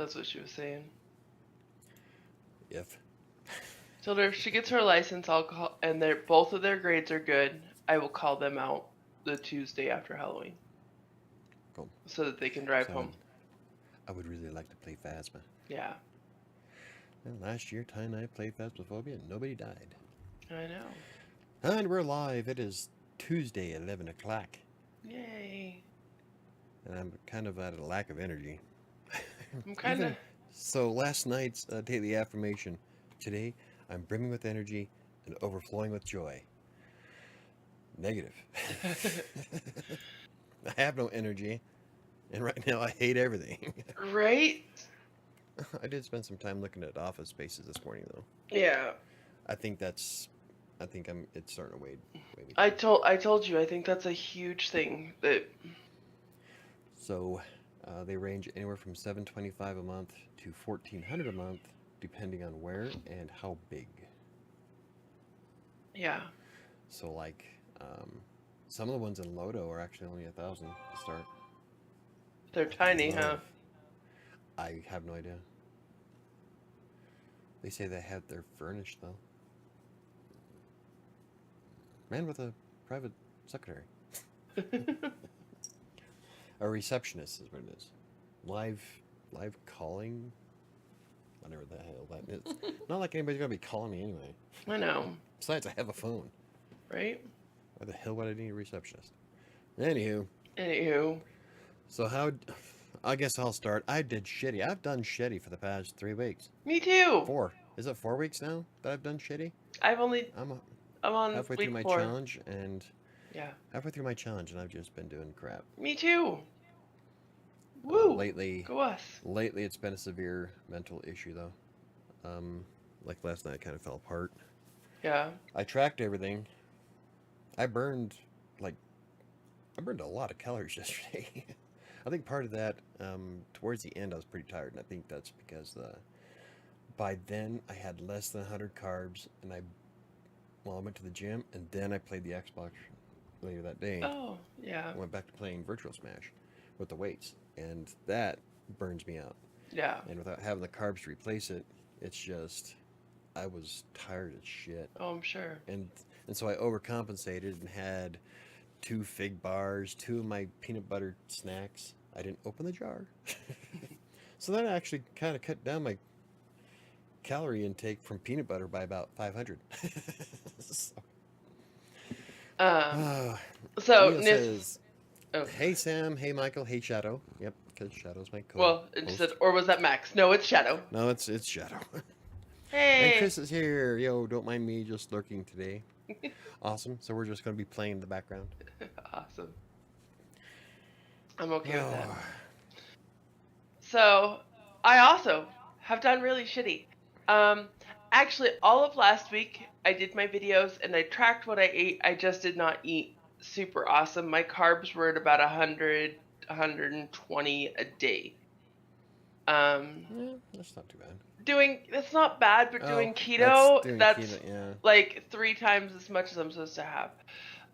That's what she was saying. If. Told her if she gets her license, I'll call, and both of their grades are good. I will call them out the Tuesday after Halloween. Cool. So that they can drive So, home. I would really like to play Phasma. Yeah. And last year, Ty and I played Phasmophobia and nobody died. I know. And we're live. It is Tuesday, 11 o'clock. Yay. And I'm kind of at a lack of energy. I'm kind of... So last night's daily affirmation. Today, I'm brimming with energy and overflowing with joy. Negative. I have no energy. And right now, I hate everything. Right? I did spend some time looking at office spaces this morning, though. Yeah. I think it's starting to weigh me I down. told you, I think that's a huge thing. That So, they range anywhere from $725 a month to $1,400 a month, depending on where and how big. Yeah. So, like, some of the ones in Lodo are actually only $1,000 to start. They're tiny, huh? I have no idea. They say they're furnished though. Man with a private secretary. A receptionist is what it is. Live calling. Whatever the hell that is. Not like anybody's gonna be calling me anyway. I know. Besides, I have a phone. Right? Why the hell would I need a receptionist? Anywho. So I guess I'll start. I did shitty. I've done shitty for the past 3 weeks. Me too. 4. Is it 4 weeks now that I've done shitty? I'm on halfway week through my 4. challenge, and Yeah. halfway through my challenge, and I've just been doing crap. Me too. Woo. Lately, Go us. Lately, it's been a severe mental issue, though. Like last night, I kind of fell apart. Yeah. I tracked everything. I burned a lot of calories yesterday. I think part of that, towards the end, I was pretty tired, and I think that's because by then I had less than 100 carbs, and I went to the gym, and then I played the Xbox later that day. Oh, yeah. I went back to playing Virtual Smash with the weights, and that burns me out. Yeah. And without having the carbs to replace it, it's just, I was tired as shit. Oh, I'm sure. And so I overcompensated and had 2 fig bars, 2 of my peanut butter snacks. I didn't open the jar. So that actually kind of cut down my calorie intake from peanut butter by about 500. So Neil says, oh. "Hey Sam, hey Michael, hey Shadow." Yep, because Shadow's my co-host. Well, it said, or was that Max? No, it's Shadow. No, it's Shadow. Hey. And Chris is here. Yo, don't mind me just lurking today. Awesome. So we're just going to be playing in the background. Awesome. I'm okay with that. So, I also have done really shitty. Actually, all of last week, I did my videos and I tracked what I ate. I just did not eat super awesome. My carbs were at about 100, 120 a day. Yeah, that's not too bad. It's not bad, but doing keto, that's keto, yeah. like 3 times as much as I'm supposed to have.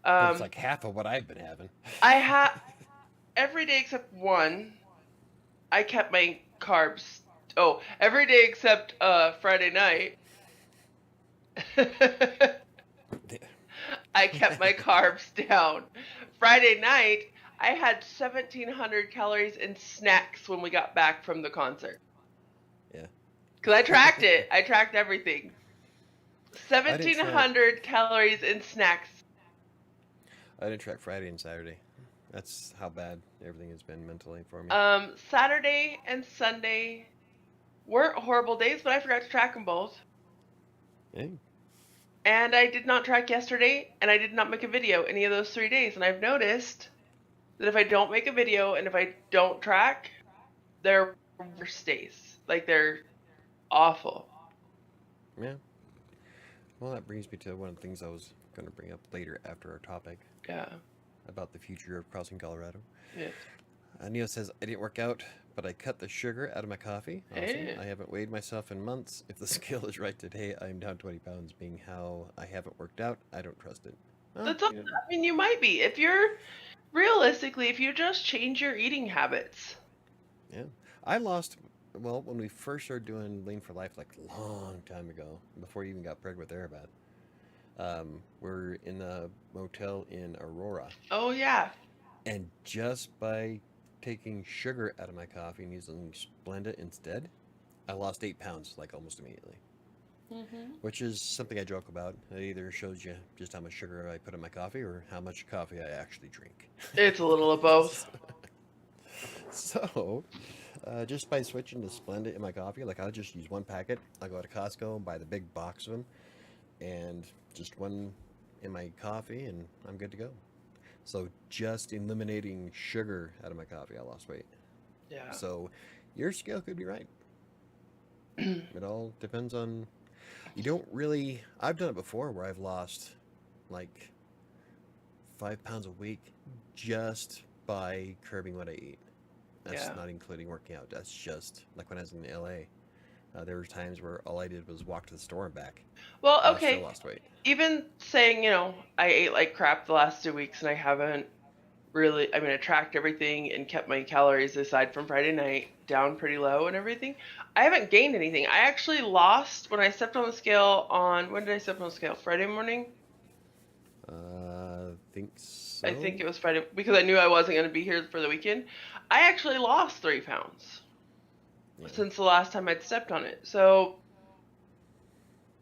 It's like half of what I've been having. I have every day except one. I kept my carbs. Oh, every day except Friday night. I kept my carbs down. Friday night, I had 1,700 calories in snacks when we got back from the concert. Yeah. Because I tracked it. I tracked everything. 1,700 calories in snacks. I didn't track Friday and Saturday. That's how bad everything has been mentally for me. Saturday and Sunday weren't horrible days, but I forgot to track them both. Hey. And I did not track yesterday, and I did not make a video any of those 3 days. And I've noticed that if I don't make a video and if I don't track, they're worse days. Like, they're awful. Yeah. Well, that brings me to one of the things I was going to bring up later after our topic. Yeah. About the future of crossing Colorado. Yes. Neil says, I didn't work out, but I cut the sugar out of my coffee. Awesome. Hey. I haven't weighed myself in months. If the scale is right today, I'm down 20 pounds. Being how I haven't worked out, I don't trust it. I mean, you might be. If you're, realistically, if you just change your eating habits. Yeah. I lost well, when we first started doing Lean for Life, like a long time ago, before you even got pregnant with Arabat, we're in a motel in Aurora, Oh yeah. and just by taking sugar out of my coffee and using Splenda instead, I lost 8 pounds like almost immediately. Hmm. Which is something I joke about. It either shows you just how much sugar I put in my coffee or how much coffee I actually drink. It's a little of both. So, just by switching to Splenda in my coffee, like I'll just use one packet. I'll go to Costco and buy the big box of them, and just one in my coffee, and I'm good to go. So, just eliminating sugar out of my coffee, I lost weight. Yeah. So, your scale could be right. It all depends on. You don't really. I've done it before where I've lost like 5 pounds a week just by curbing what I eat. That's Yeah. not including working out. That's just like when I was in LA. There were times where all I did was walk to the store and back, Well, and I still okay. lost weight. Even saying, I ate like crap the last 2 weeks and I haven't really, I mean, I tracked everything and kept my calories aside from Friday night down pretty low and everything. I haven't gained anything. I actually lost when I stepped on the scale when did I step on the scale? Friday morning? Think I think so. it was Friday because I knew I wasn't going to be here for the weekend. I actually lost 3 pounds Yeah. since the last time I'd stepped on it. So,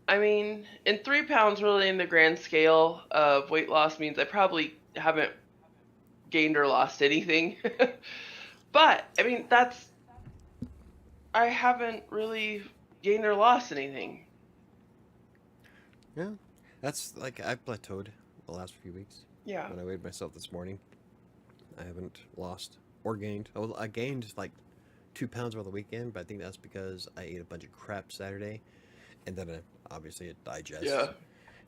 I mean, in 3 pounds, really, in the grand scale of weight loss, means I probably haven't gained or lost anything. But, I mean, I haven't really gained or lost anything. Yeah. That's like I've plateaued the last few weeks. Yeah. When I weighed myself this morning, I haven't lost or gained. Oh, I gained like 2 pounds over the weekend, but I think that's because I ate a bunch of crap Saturday, and then obviously it digests, Yeah.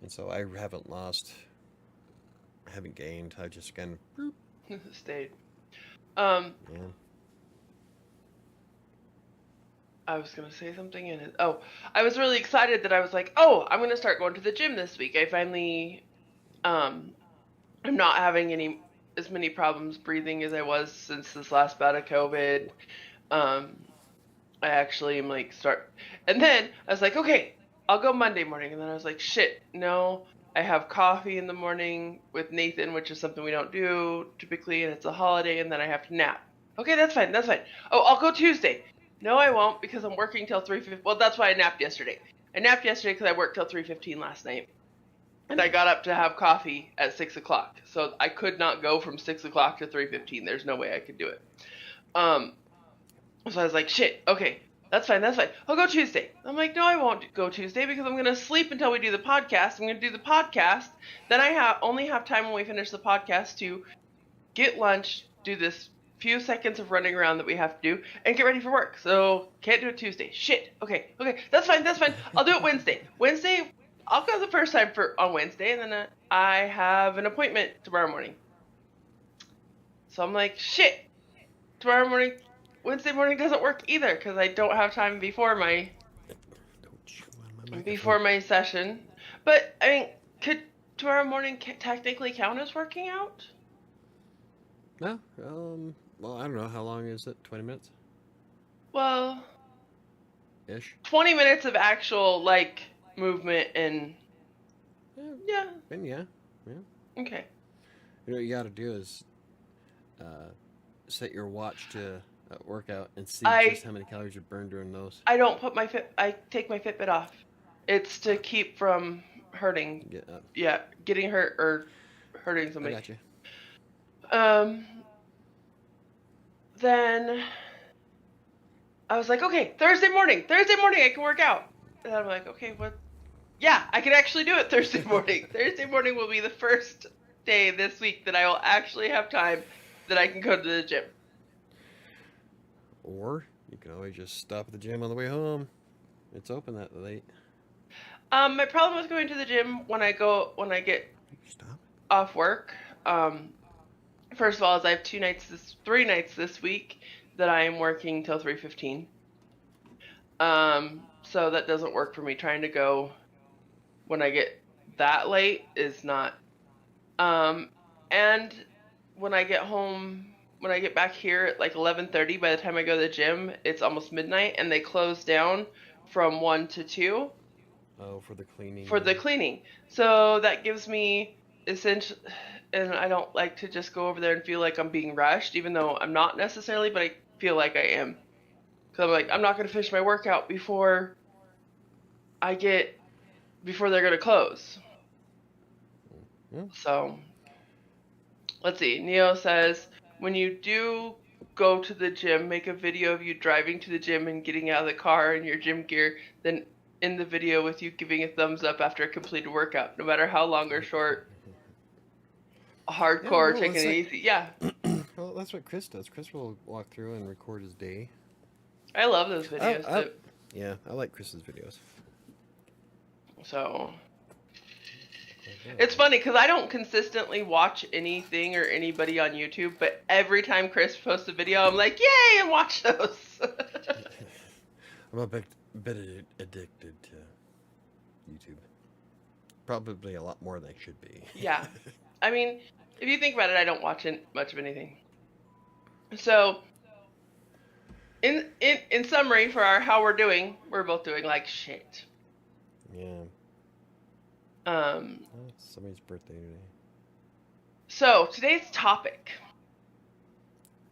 and so I haven't lost, I haven't gained. I just kind of, Stayed. Um, yeah. I was gonna say something and I was really excited that I was like, oh, I'm gonna start going to the gym this week. I finally, um, I'm not having as many problems breathing as I was since this last bout of COVID. Um, I actually am like and then I was like, okay, I'll go Monday morning, and then I was like, shit, no, I have coffee in the morning with Nathan, which is something we don't do typically, and it's a holiday, and then I have to nap. Okay, that's fine, that's fine. Oh, I'll go Tuesday. No, I won't because I'm working till 3:15. Well, that's why I napped yesterday. I napped yesterday because I worked till 3:15 last night, and I got up to have coffee at 6 o'clock. So I could not go from 6 o'clock to 3:15. There's no way I could do it. Um, so I was like, shit, okay, that's fine, that's fine. I'll go Tuesday. I'm like, no, I won't go Tuesday because I'm going to sleep until we do the podcast. I'm going to do the podcast. Then I only have time when we finish the podcast to get lunch, do this few seconds of running around that we have to do, and get ready for work. So can't do it Tuesday. Shit. Okay, that's fine, that's fine. I'll do it Wednesday. Wednesday, I'll go the first time on Wednesday, and then I have an appointment tomorrow morning. So I'm like, shit. Tomorrow morning, Wednesday morning doesn't work either because I don't have time Don't chew on my before microphone. my session. But I mean, could tomorrow morning technically count as working out? No, well, I don't know. How long is it? 20 minutes Well, ish. 20 minutes of actual like movement and Yeah, yeah, and yeah. okay. You know what you got to do is uh, set your watch to workout and see just I how many calories you burn during those. I don't put I take my Fitbit off. It's to keep from hurting. Get up. Yeah, getting hurt or hurting I somebody. got you. Um, then I was like, okay, Thursday morning I can work out. And I'm like, okay, what? Yeah, I can actually do it Thursday morning. Thursday morning will be the first day this week that I will actually have time that I can go to the gym. Or you can always just stop at the gym on the way home. It's open that late. My problem with going to the gym when I get Stop. off work, first of all, is I have 3 nights this week that I am working till 3:15. So that doesn't work for me. Trying to go when I get that late is not. And when I get home when I get back here at like 11:30, by the time I go to the gym, it's almost midnight, and they close down from 1 to 2 Oh, for the cleaning. for the cleaning. So that gives me essential, and I don't like to just go over there and feel like I'm being rushed, even though I'm not necessarily, but I feel like I am. Because I'm like, I'm not going to finish my workout before they're going to close. Yeah. So, let's see. Neo says, when you do go to the gym, make a video of you driving to the gym and getting out of the car in your gym gear, then in the video with you giving a thumbs up after a completed workout, no matter how long or short, hardcore, well, taking it's it like- easy. Yeah, Well, that's what Chris does. Chris will walk through and record his day. I love those videos. Yeah, I like Chris's videos. So it's funny because I don't consistently watch anything or anybody on YouTube, but every time Chris posts a video, I'm like, yay, and watch those. I'm a bit addicted to YouTube. Probably a lot more than I should be. Yeah. I mean, if you think about it, I don't watch much of anything. So, in summary for our how we're doing, we're both doing like shit. Yeah. Oh, it's somebody's birthday today. So today's topic,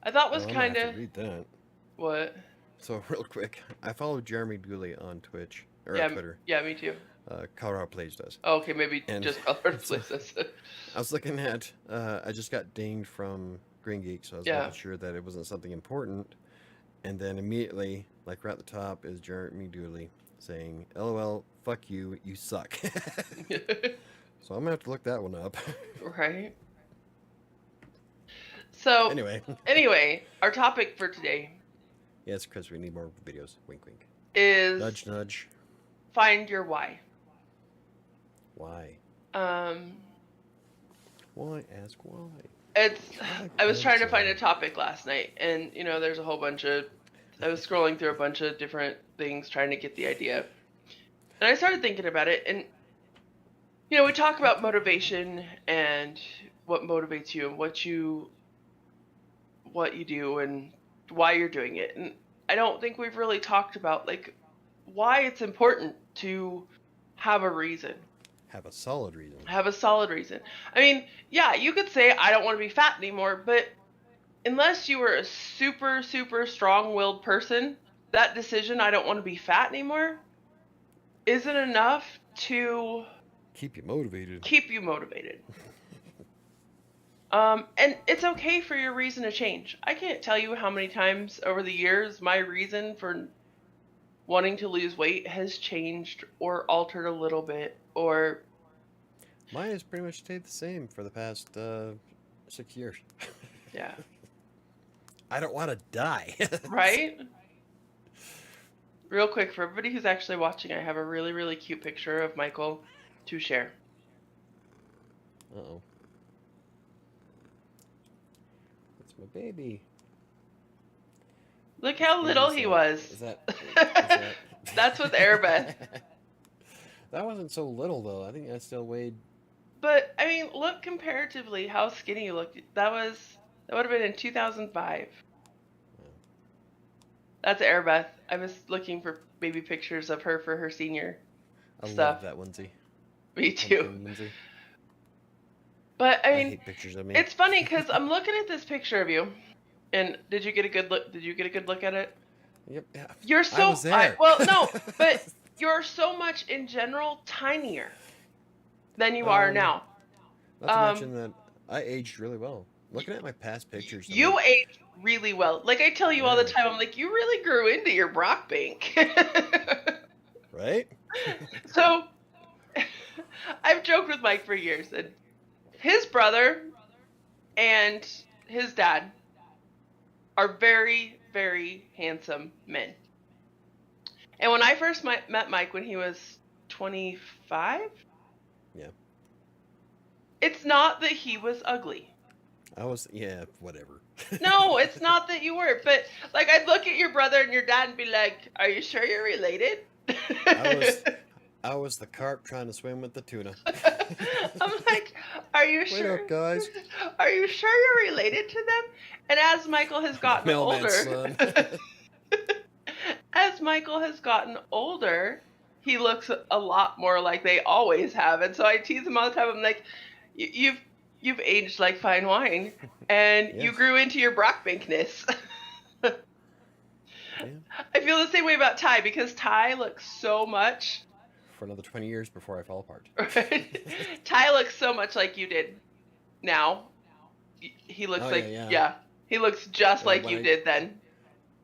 I thought was I'm gonna have kind of to read that. what? So real quick, I follow Jeremy Dooley on Twitch or Yeah, on Twitter. yeah, me too. Colorado Plays does. Oh, okay, maybe And- just Colorado Places. I was looking at. I just got dinged from Green Geek, so I was Yeah. making sure that it wasn't something important. And then immediately, like right at the top, is Jeremy Dooley saying, "LOL, fuck you, you suck." So I'm gonna have to look that one up. Right. So Anyway, our topic for today yes, Chris, we need more videos. Wink, wink. is Nudge, nudge. find your why. Why? Um, Why? Ask why. I was trying to find a topic last night, and there's a whole bunch of. I was scrolling through a bunch of different things trying to get the idea, and I started thinking about it. And we talk about motivation and what motivates you and what you do and why you're doing it. And I don't think we've really talked about like why it's important to have a reason. Have a solid reason. Have a solid reason. I mean, yeah, you could say I don't want to be fat anymore, but unless you were a super, super strong-willed person, that decision, I don't want to be fat anymore, isn't enough to Keep you motivated. keep you motivated. And it's okay for your reason to change. I can't tell you how many times over the years my reason for wanting to lose weight has changed or altered a little bit, or Mine has pretty much stayed the same for the past 6 years. yeah, I don't want to die. right? Real quick, for everybody who's actually watching, I have a really, really cute picture of Michael to share. Uh-oh. That's my baby. Look how little he was. Is that That's with Airbeth. That wasn't so little, though. I think I still weighed... But, I mean, look comparatively how skinny you looked. That would have been in 2005. That's Airbeth. I was looking for baby pictures of her for her senior I stuff. love that onesie. Me too. Pumpkin onesie. But, I I mean, hate pictures of me. it's funny because I'm looking at this picture of you. And did you get a good look? Did you get a good look at it? Yep. Yeah. You're so... I was there. well, no, but you're so much, in general, tinier than you are now. Not to mention that I aged really well. Looking at my past pictures... I'm You like, aged really well. Like, I tell you all the Yeah. time, I'm like, you really grew into your Brock bank. right? So, I've joked with Mike for years, and his brother and his dad are very, very handsome men. And when I first met Mike when he was 25, Yeah. it's not that he was ugly. I was... Yeah, whatever. No, it's not that you were. But, like, I'd look at your brother and your dad and be like, are you sure you're related? I was the carp trying to swim with the tuna. I'm like, are you Wait sure? up, guys. Are you sure you're related to them? And as Michael has I'm the gotten mailman's older, son. as Michael has gotten older, he looks a lot more like they always have. And so I tease him all the time. I'm like, you've aged like fine wine, and you Yes. grew into your Brockbankness. Yeah. I feel the same way about Ty, because Ty looks so much. For another 20 years before I fall apart. Right? Ty looks so much like you did now. He looks Oh, like, yeah. he looks just Well, like you did then.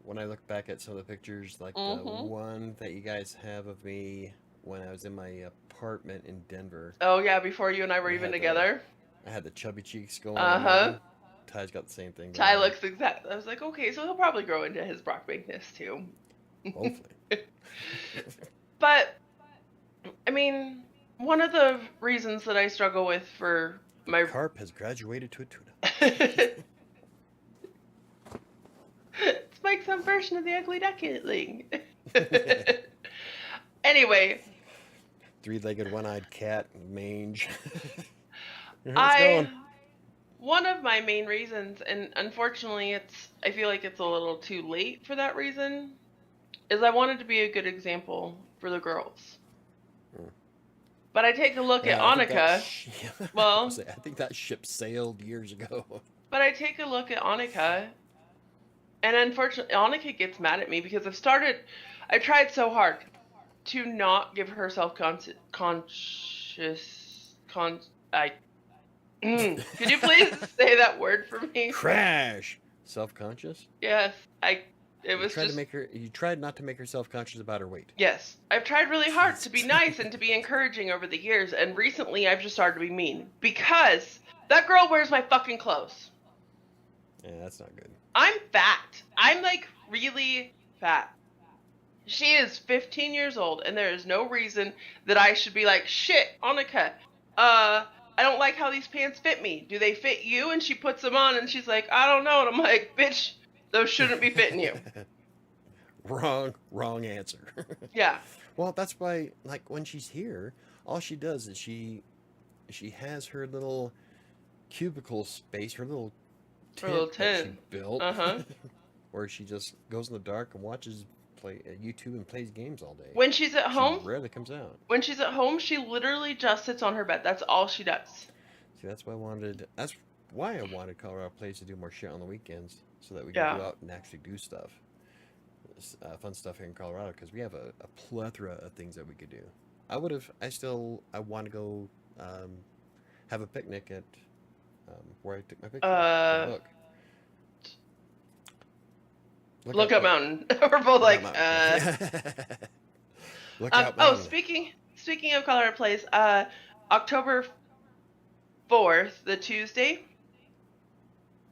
When I look back at some of the pictures, like the one that you guys have of me when I was in my apartment in Denver. Oh, yeah, before you and I were even together. I had the chubby cheeks going Uh-huh. on. Ty's got the same thing. Ty looks exact. I was like, okay, so he'll probably grow into his Brockbankness too. Hopefully. But, I mean, one of the reasons that I struggle with for my carp has graduated to a tuna. It's Mike's own version of the ugly duckling. Anyway. Three-legged, one-eyed cat, mange. One of my main reasons, and unfortunately I feel like it's a little too late for that reason, is I wanted to be a good example for the girls. But I take a look at Annika. Well, I think that ship sailed years ago. But I take a look at Annika, and unfortunately, Annika gets mad at me because I tried so hard to not give her self-conscious. Could you please say that word for me? Crash. Self-conscious? Yes, You tried not to make her self-conscious about her weight. Yes, I've tried really hard to be nice and to be encouraging over the years, and recently I've just started to be mean because that girl wears my fucking clothes. Yeah, that's not good. I'm fat. I'm like really fat. She is 15 years old, and there is no reason that I should be like, shit, Annika, I don't like how these pants fit me. Do they fit you? And she puts them on, and she's like, I don't know. And I'm like, bitch, those shouldn't be fitting you. Wrong answer. Yeah. Well, that's why, like, when she's here, all she does is she has her little cubicle space, her little tent that she built, where she just goes in the dark and watches YouTube and plays games all day. When she's at home, she rarely comes out. When she's at home, she literally just sits on her bed. That's all she does. See, that's why I wanted Colorado Plays to do more shit on the weekends, so that we can go out and actually do stuff, fun stuff here in Colorado, because we have a plethora of things that we could do. I want to go have a picnic at where I took my picture. Lookout Mountain. We're both like, Lookout Mountain. Speaking of Colorado Plays, October 4th, the Tuesday,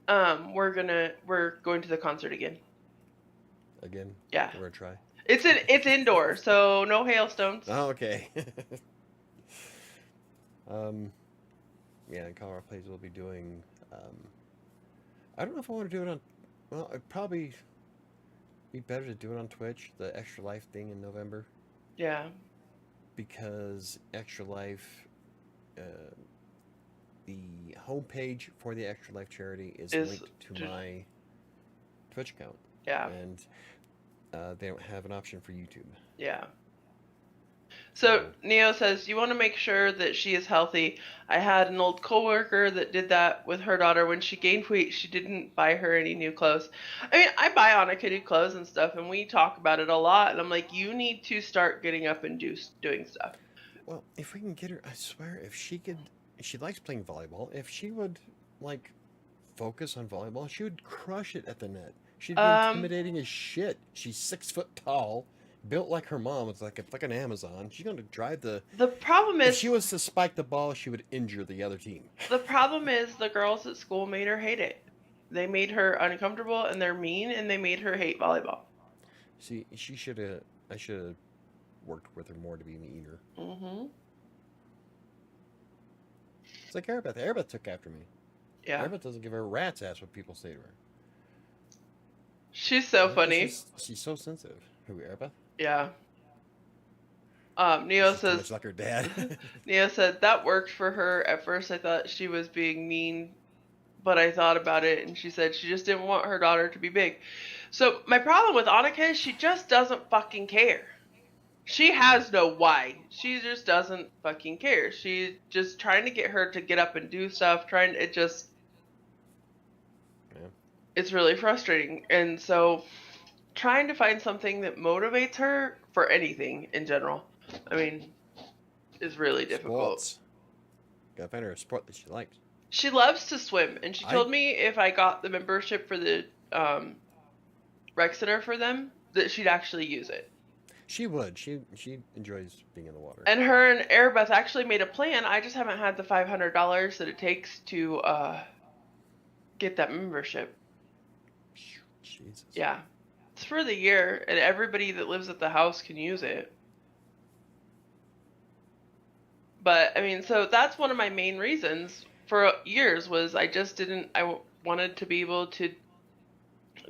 we're going to the concert again. Again? Yeah. We're gonna try. It's indoor, so no hailstones. Oh, okay. Yeah, in Colorado Plays we'll be doing. I don't know if I want to do it on. Well, it'd probably be better to do it on Twitch, the Extra Life thing in November. Yeah. Because Extra Life, the homepage for the Extra Life charity is linked to my Twitch account. Yeah. And they don't have an option for YouTube. Yeah. So Neo says, you want to make sure that she is healthy. I had an old coworker that did that with her daughter. When she gained weight, she didn't buy her any new clothes. I mean, I buy Annika new clothes and stuff, and we talk about it a lot. And I'm like, you need to start getting up and doing stuff. Well, if we can get her, I swear, if she likes playing volleyball. If she would, like, focus on volleyball, she would crush it at the net. She'd be intimidating as shit. She's 6 foot tall. Built like her mom. It's like an Amazon. She's going to drive the problem is, if she was to spike the ball, she would injure the other team. The problem is the girls at school made her hate it. They made her uncomfortable, and they're mean, and they made her hate volleyball. See, I should have worked with her more to be meaner. Mm-hmm. It's like Arabeth. Arabeth took after me. Yeah. Arabeth doesn't give her a rat's ass what people say to her. She's so funny. She's so sensitive. Who, Arabeth? Yeah. Neo She's too says, much like her dad. Neo said that worked for her. At first, I thought she was being mean, but I thought about it, and she said she just didn't want her daughter to be big. So my problem with Annika is she just doesn't fucking care. She has no why. She just doesn't fucking care. She's just trying to get her to get up and do stuff. Yeah. It's really frustrating. And so trying to find something that motivates her for anything in general, I mean, is really difficult. Sports. Gotta find her a sport that she likes. She loves to swim, and she I told me if I got the membership for the rec center for them, that she'd actually use it. She would. She enjoys being in the water. And her and Airbeth actually made a plan. I just haven't had the $500 that it takes to get that membership. Jesus. Yeah. It's for the year, and everybody that lives at the house can use it. But, I mean, so that's one of my main reasons for years was I wanted to be able to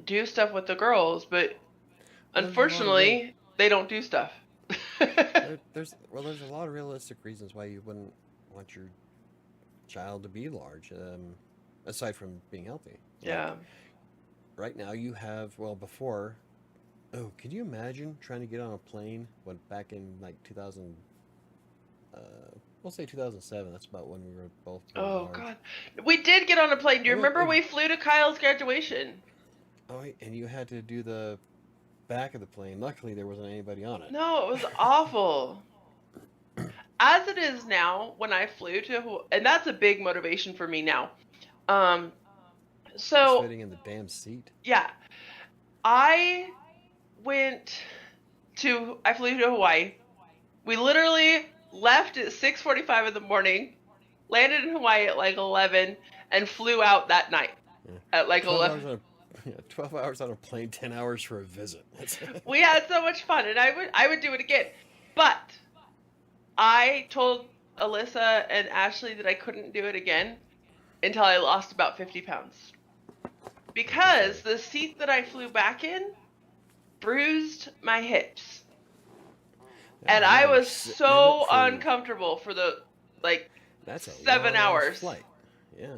do stuff with the girls, but unfortunately, they don't do stuff. There's a lot of realistic reasons why you wouldn't want your child to be large, aside from being healthy. Yeah. Right now you have, before, could you imagine trying to get on a plane back in like 2000, we'll say 2007, that's about when we were both Oh, large. God. We did get on a plane. Do you remember we flew to Kyle's graduation? Oh, and you had to do the back of the plane. Luckily, there wasn't anybody on it. No, it was awful. As it is now, when I flew to, and that's a big motivation for me now. So sitting in the damn seat. Yeah, I flew to Hawaii. We literally left at 6:45 in the morning, landed in Hawaii at like 11, and flew out that night at like 11. 12 hours on a plane, 10 hours for a visit. We had so much fun, and I would do it again. But I told Alyssa and Ashley that I couldn't do it again until I lost about 50 pounds. Because the seat that I flew back in bruised my hips. And I was so uncomfortable for the, that's a 7 hours. Flight. Yeah.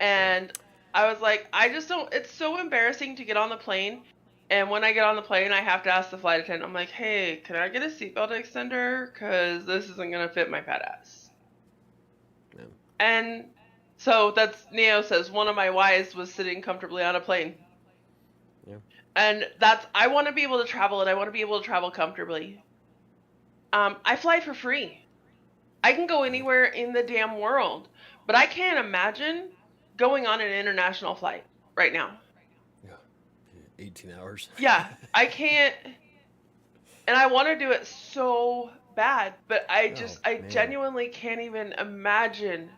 And I was like, it's so embarrassing to get on the plane. And when I get on the plane, I have to ask the flight attendant, I'm like, hey, can I get a seatbelt extender? Because this isn't going to fit my fat ass. Yeah. And so Neo says, one of my whys was sitting comfortably on a plane. Yeah. And I want to be able to travel, and I want to be able to travel comfortably. I fly for free. I can go anywhere in the damn world. But I can't imagine going on an international flight right now. 18 hours. Yeah, I can't. And I want to do it so bad, but I genuinely can't even imagine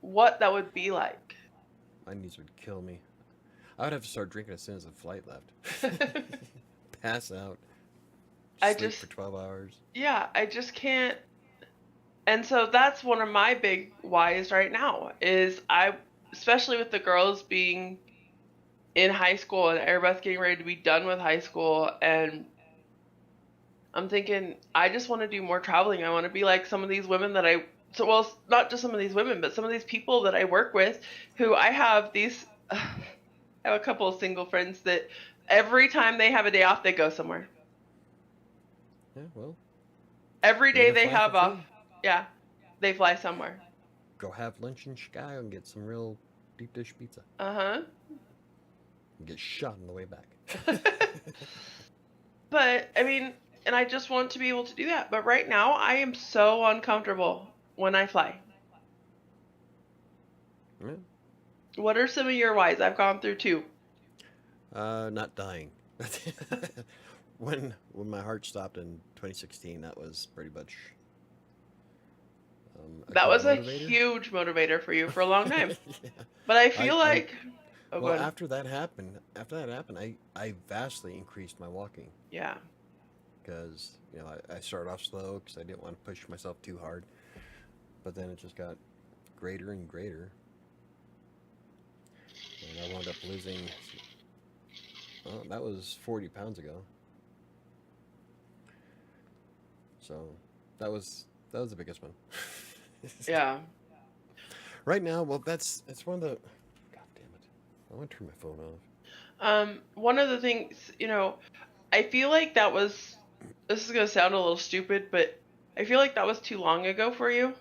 what that would be like. My knees would kill me. I would have to start drinking as soon as the flight left. Pass out. Sleep for 12 hours. Yeah, I just can't. And so that's one of my big whys right now is especially with the girls being in high school and Airbeth getting ready to be done with high school, and I'm thinking I just want to do more traveling. I want to be like some of these women that not just some of these women, but some of these people that I work with who I have a couple of single friends that every time they have a day off, they go somewhere. Yeah, well. Every day they have off. Yeah, they fly somewhere. Go have lunch in Chicago and get some real deep dish pizza. Uh-huh. And get shot on the way back. But, I mean, and I just want to be able to do that. But right now, I am so uncomfortable when I fly. Yeah. What are some of your whys? I've gone through 2. Not dying. When my heart stopped in 2016, that was pretty much... that was a huge motivator for you for a long time. Yeah. But I feel after that happened, I vastly increased my walking. Yeah. Because, I started off slow because I didn't want to push myself too hard. But then it just got greater and greater. And I wound up losing, that was 40 pounds ago. So that was the biggest one. Yeah. Right now, well, it's one of the. God damn it! I want to turn my phone off. One of the things, I feel like that was, this is going to sound a little stupid, but I feel like that was too long ago for you.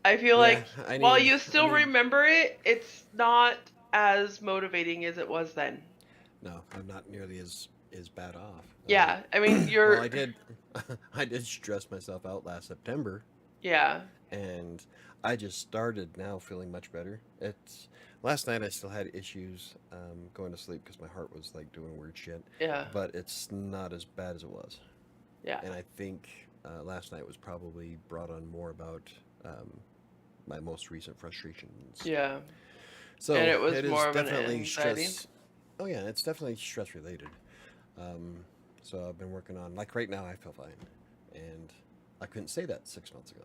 I feel Yeah, like while you I still need. remember it, it's not as motivating as it was then. No, I'm not nearly as bad off. Yeah, I mean, Well, I did. I did stress myself out last September, yeah, and I just started now feeling much better. It's last night I still had issues going to sleep because my heart was like doing weird shit, yeah, but it's not as bad as it was. yeah, And I think last night was probably brought on more about um, my most recent frustrations. yeah. And So it was it is more of an definitely anxiety. stress. Oh yeah, it's definitely stress related. Um, so I've been working on like right now I feel fine, and I couldn't say that 6 months ago.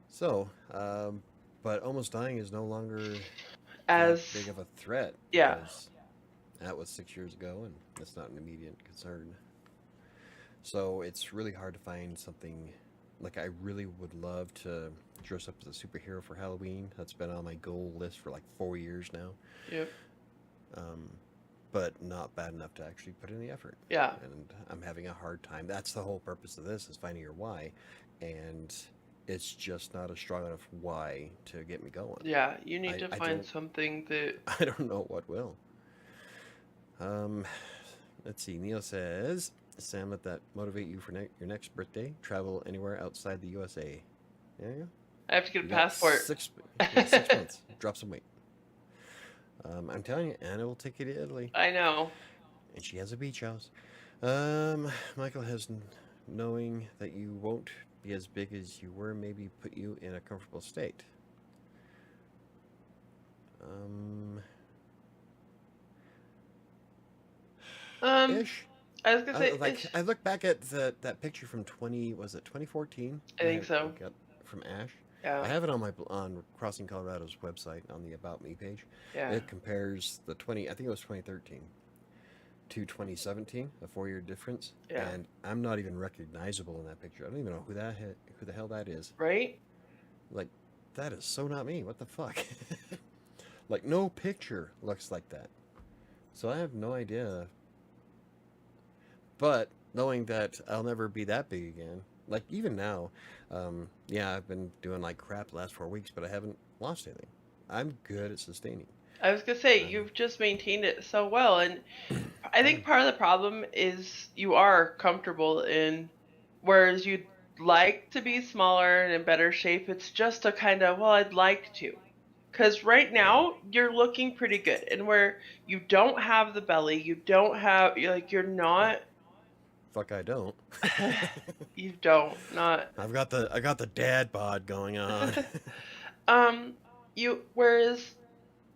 So, but almost dying is no longer that As, big of a threat yeah, because that was 6 years ago, and it's not an immediate concern. So it's really hard to find something like I really would love to dress up as a superhero for Halloween. That's been on my goal list for like 4 years now. yep, Um, but not bad enough to actually put in the effort. yeah, And I'm having a hard time. That's the whole purpose of this is finding your why, and it's just not a strong enough why to get me going. yeah. You need I, to I find don't something that, I don't know what will. Um, let's see. Neil says, Sam, let that motivate you for your next birthday. Travel anywhere outside the USA. Yeah, yeah. I have to get a You got passport. 6 months. Drop some weight. I'm telling you, Anna will take you to Italy, I know. and she has a beach house. Michael has knowing that you won't be as big as you were, maybe put you in a comfortable state. Um, Um, ish. I was gonna say, Like I look back at that picture from 2014 I think we so. got from Ash. I Yeah, have it on my on Crossing Colorado's website on the About Me page. yeah, It compares the 20 I think it was 2013 to 2017, a 4 year difference, yeah. and I'm not even recognizable in that picture. I don't even know who the hell that is. Right? Like that is so not me. What the fuck? Like no picture looks like that. So I have no idea. But knowing that I'll never be that big again, like even now, yeah, I've been doing like crap the last 4 weeks, but I haven't lost anything. I'm good at sustaining. I was gonna say, Um, you've just maintained it so well, and I yeah, think part of the problem is you are comfortable in, whereas you'd like to be smaller and in better shape. It's just a kind of, well, I'd like to. Because right yeah. now, you're looking pretty good. And where you don't have the belly, you don't have, you're Well, not, fuck, I don't. you don't, not. I got the dad bod going on. um, whereas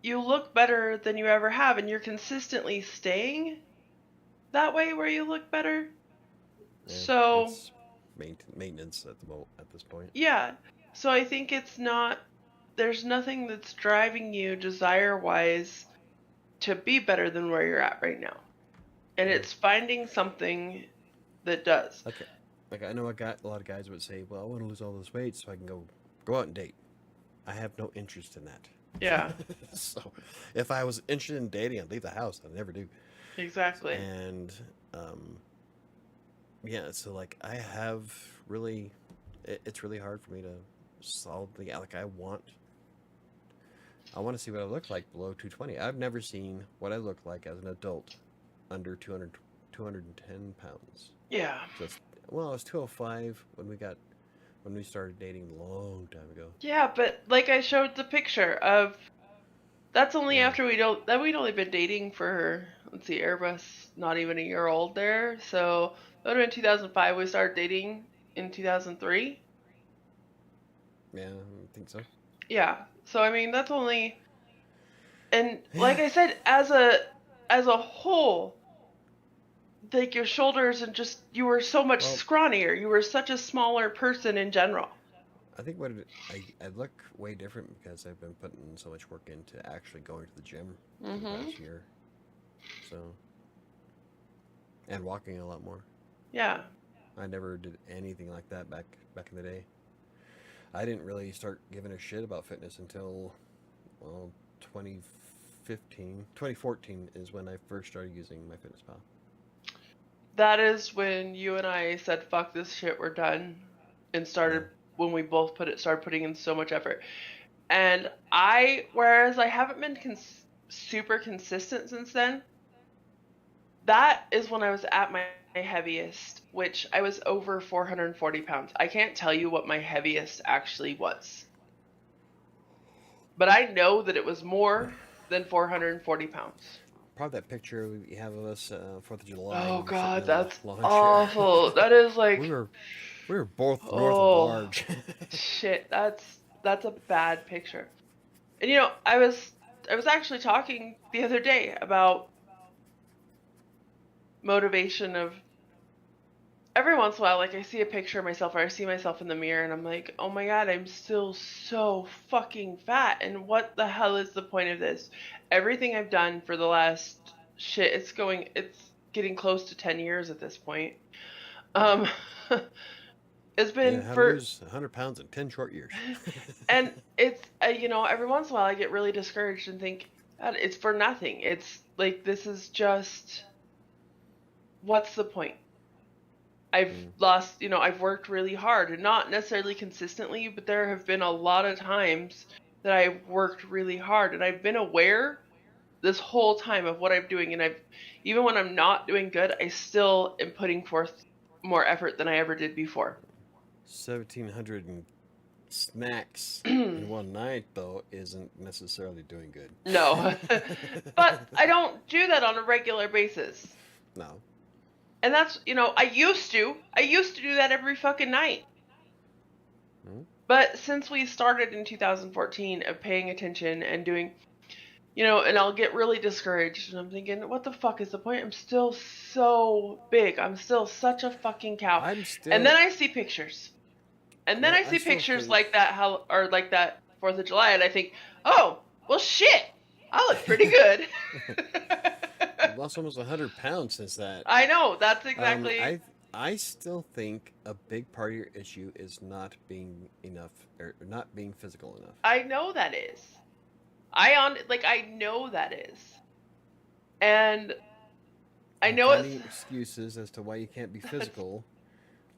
you look better than you ever have, and you're consistently staying that way where you look better. Yeah, So, it's maintenance at at this point. yeah. So I think it's not, there's nothing that's driving you desire wise to be better than where you're at right now. And Yeah. it's finding something that does. Okay. Like I know a lot of guys would say, "Well, I want to lose all this weight so I can go out and date." I have no interest in Yeah, that. So, if I was interested in dating, I'd leave the house. I never do. exactly. And um, yeah, so like I have really, it's really hard for me to solidly like I want to see what I look like below 220. I've never seen what I look like as an adult under 210 pounds. Yeah. So it's, well, I was 205 when we started dating a long time ago. Yeah, but like I showed the picture of, that's only Yeah, after we'd only been dating for, let's see, Airbus not even a year old there. So that would have been 2005. We started dating in 2003. yeah, I think so. Yeah. So I mean, that's only, and like Yeah. I said, as a whole, like your shoulders and just you were so much Well, scrawnier. You were such a smaller person in general. I think I look way different because I've been putting so much work into actually going to the gym for the Mhm. past year. So, and walking a lot more. Yeah. I never did anything like that back in the day. I didn't really start giving a shit about fitness until, well, 2015. 2014 is when I first started using MyFitnessPal. That is when you and I said, fuck this shit, we're done. And Yeah. when we both started putting in so much effort. And whereas I haven't been super consistent since then, that is when I was at my heaviest, which I was over 440 pounds. I can't tell you what my heaviest actually was. But I know that it was more than 440 pounds. Probably that picture you have of us 4th of July. Oh We were sitting God, in a that's lawn chair. awful. That is like, we were we were both north of oh large. shit, that's a bad picture. And you know, I was actually talking the other day about motivation of every once in a while, like I see a picture of myself or I see myself in the mirror and I'm like, oh my God, I'm still so fucking fat. And what the hell is the point of this? Everything I've done for the last shit, it's getting close to 10 years at this point. Um, it's Yeah, been how to lose 100 pounds in 10 short years. and it's, you know, every once in a while I get really discouraged and think, God, it's for nothing. It's like, this is just, what's the point? I've lost, you know, I've worked really hard and not necessarily consistently, but there have been a lot of times that I've worked really hard and I've been aware this whole time of what I'm doing. And even when I'm not doing good, I still am putting forth more effort than I ever did before. 1,700 snacks in one night, though, isn't necessarily doing good. No, but I don't do that on a regular basis. No. And that's, you know, I used to do that every fucking night. Hmm? But since we started in 2014 of paying attention and doing, you know, and I'll get really discouraged and I'm thinking, what the fuck is the point? I'm still so big. I'm still such a fucking cow. I'm still. And then I see pictures. And then Well, I see pictures think... like that, like that 4th of July, and I think, oh, well, shit, I look pretty good. I've lost almost 100 pounds since that. I know, that's exactly. I still think a big part of your issue is not being enough, or not being physical enough. I know that is. I know that is. And I know finding excuses as to why you can't be physical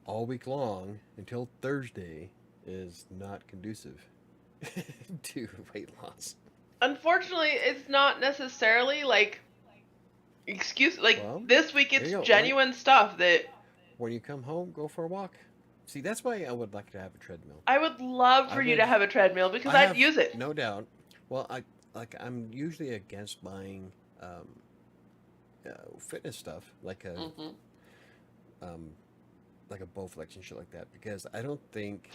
all week long until Thursday is not conducive to weight loss. Unfortunately, it's not necessarily like this week it's genuine stuff that when you come home, go for a walk. See, that's why I would like to have a treadmill. I would love for you to have a treadmill because I'd use it. No doubt. Well, I'm usually against buying fitness stuff like a like a Bowflex and shit like that because I don't think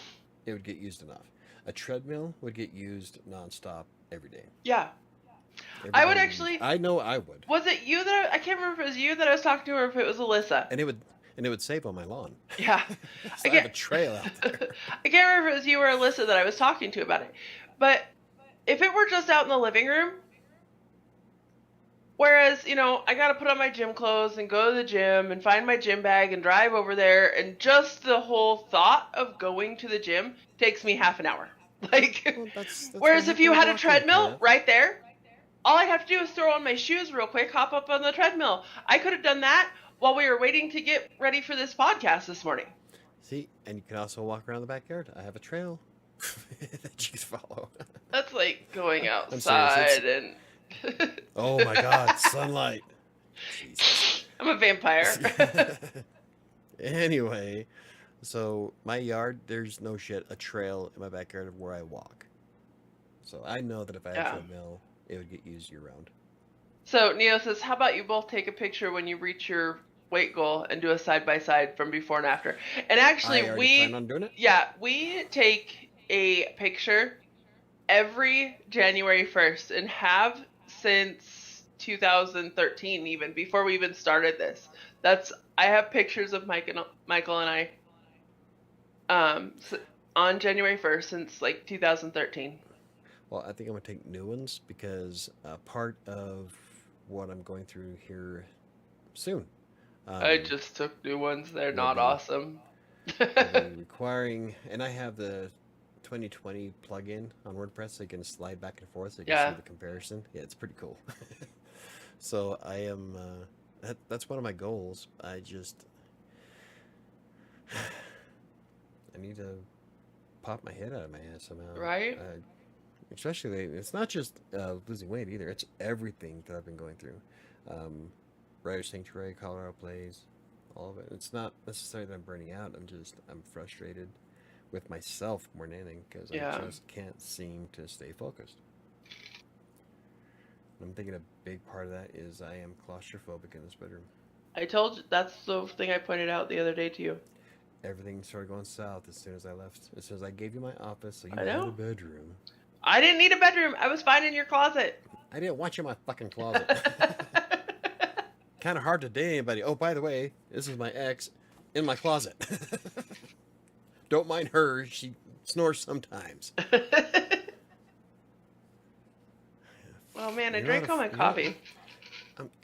it would get used enough. A treadmill would get used nonstop every day. Yeah. I would actually. I know I would. Was it you that I can't remember if it was you that I was talking to or if it was Alyssa. And it would save on my lawn. Yeah. I have a trail out there. I can't remember if it was you or Alyssa that I was talking to about it. But if it were just out in the living room, whereas, you know, I got to put on my gym clothes and go to the gym and find my gym bag and drive over there. And just the whole thought of going to the gym takes me half an hour. Like, well, that's whereas if you had a treadmill right there, all I have to do is throw on my shoes real quick, hop up on the treadmill. I could have done that while we were waiting to get ready for this podcast this morning. See, and you can also walk around the backyard. I have a trail that you can follow. That's like going outside and... Oh my God, sunlight. Jesus. I'm a vampire. Anyway, so my yard, there's no shit, a trail in my backyard of where I walk. So I know that if I had a treadmill, it would get used year round. So Neo says, how about you both take a picture when you reach your weight goal and do a side-by-side from before and after? And actually, we plan on doing it? Yeah, we take a picture every January 1st and have since 2013, even before we even started this. I have pictures of Michael and I on January 1st since like 2013. Well, I think I'm going to take new ones because part of what I'm going through here soon, I just took new ones. They're Will not be awesome. will be requiring, and I have the 2020 plugin on WordPress, so you can slide back and forth, so you can see Yeah, the comparison. Yeah, it's pretty cool. So I am. That's one of my goals. I need to pop my head out of my ass somehow. right? Especially lately. It's not just losing weight either. It's everything that I've been going through. Um, Writer Sanctuary, Colorado Plays, all of it. It's not necessarily that I'm burning out. I'm frustrated with myself more than anything because I Yeah. just can't seem to stay focused. I'm thinking a big part of that is I am claustrophobic in this bedroom. I told you, that's the thing I pointed out the other day to you. Everything started going south as soon as I left. As soon as I gave you my office, so you I had a know. bedroom. I didn't need a bedroom. I was fine in your closet. I didn't want you in my fucking closet. Kind of hard to date anybody. Oh, by the way, this is my ex in my closet. Don't mind her. She snores sometimes. Oh man, I You're drank all my coffee.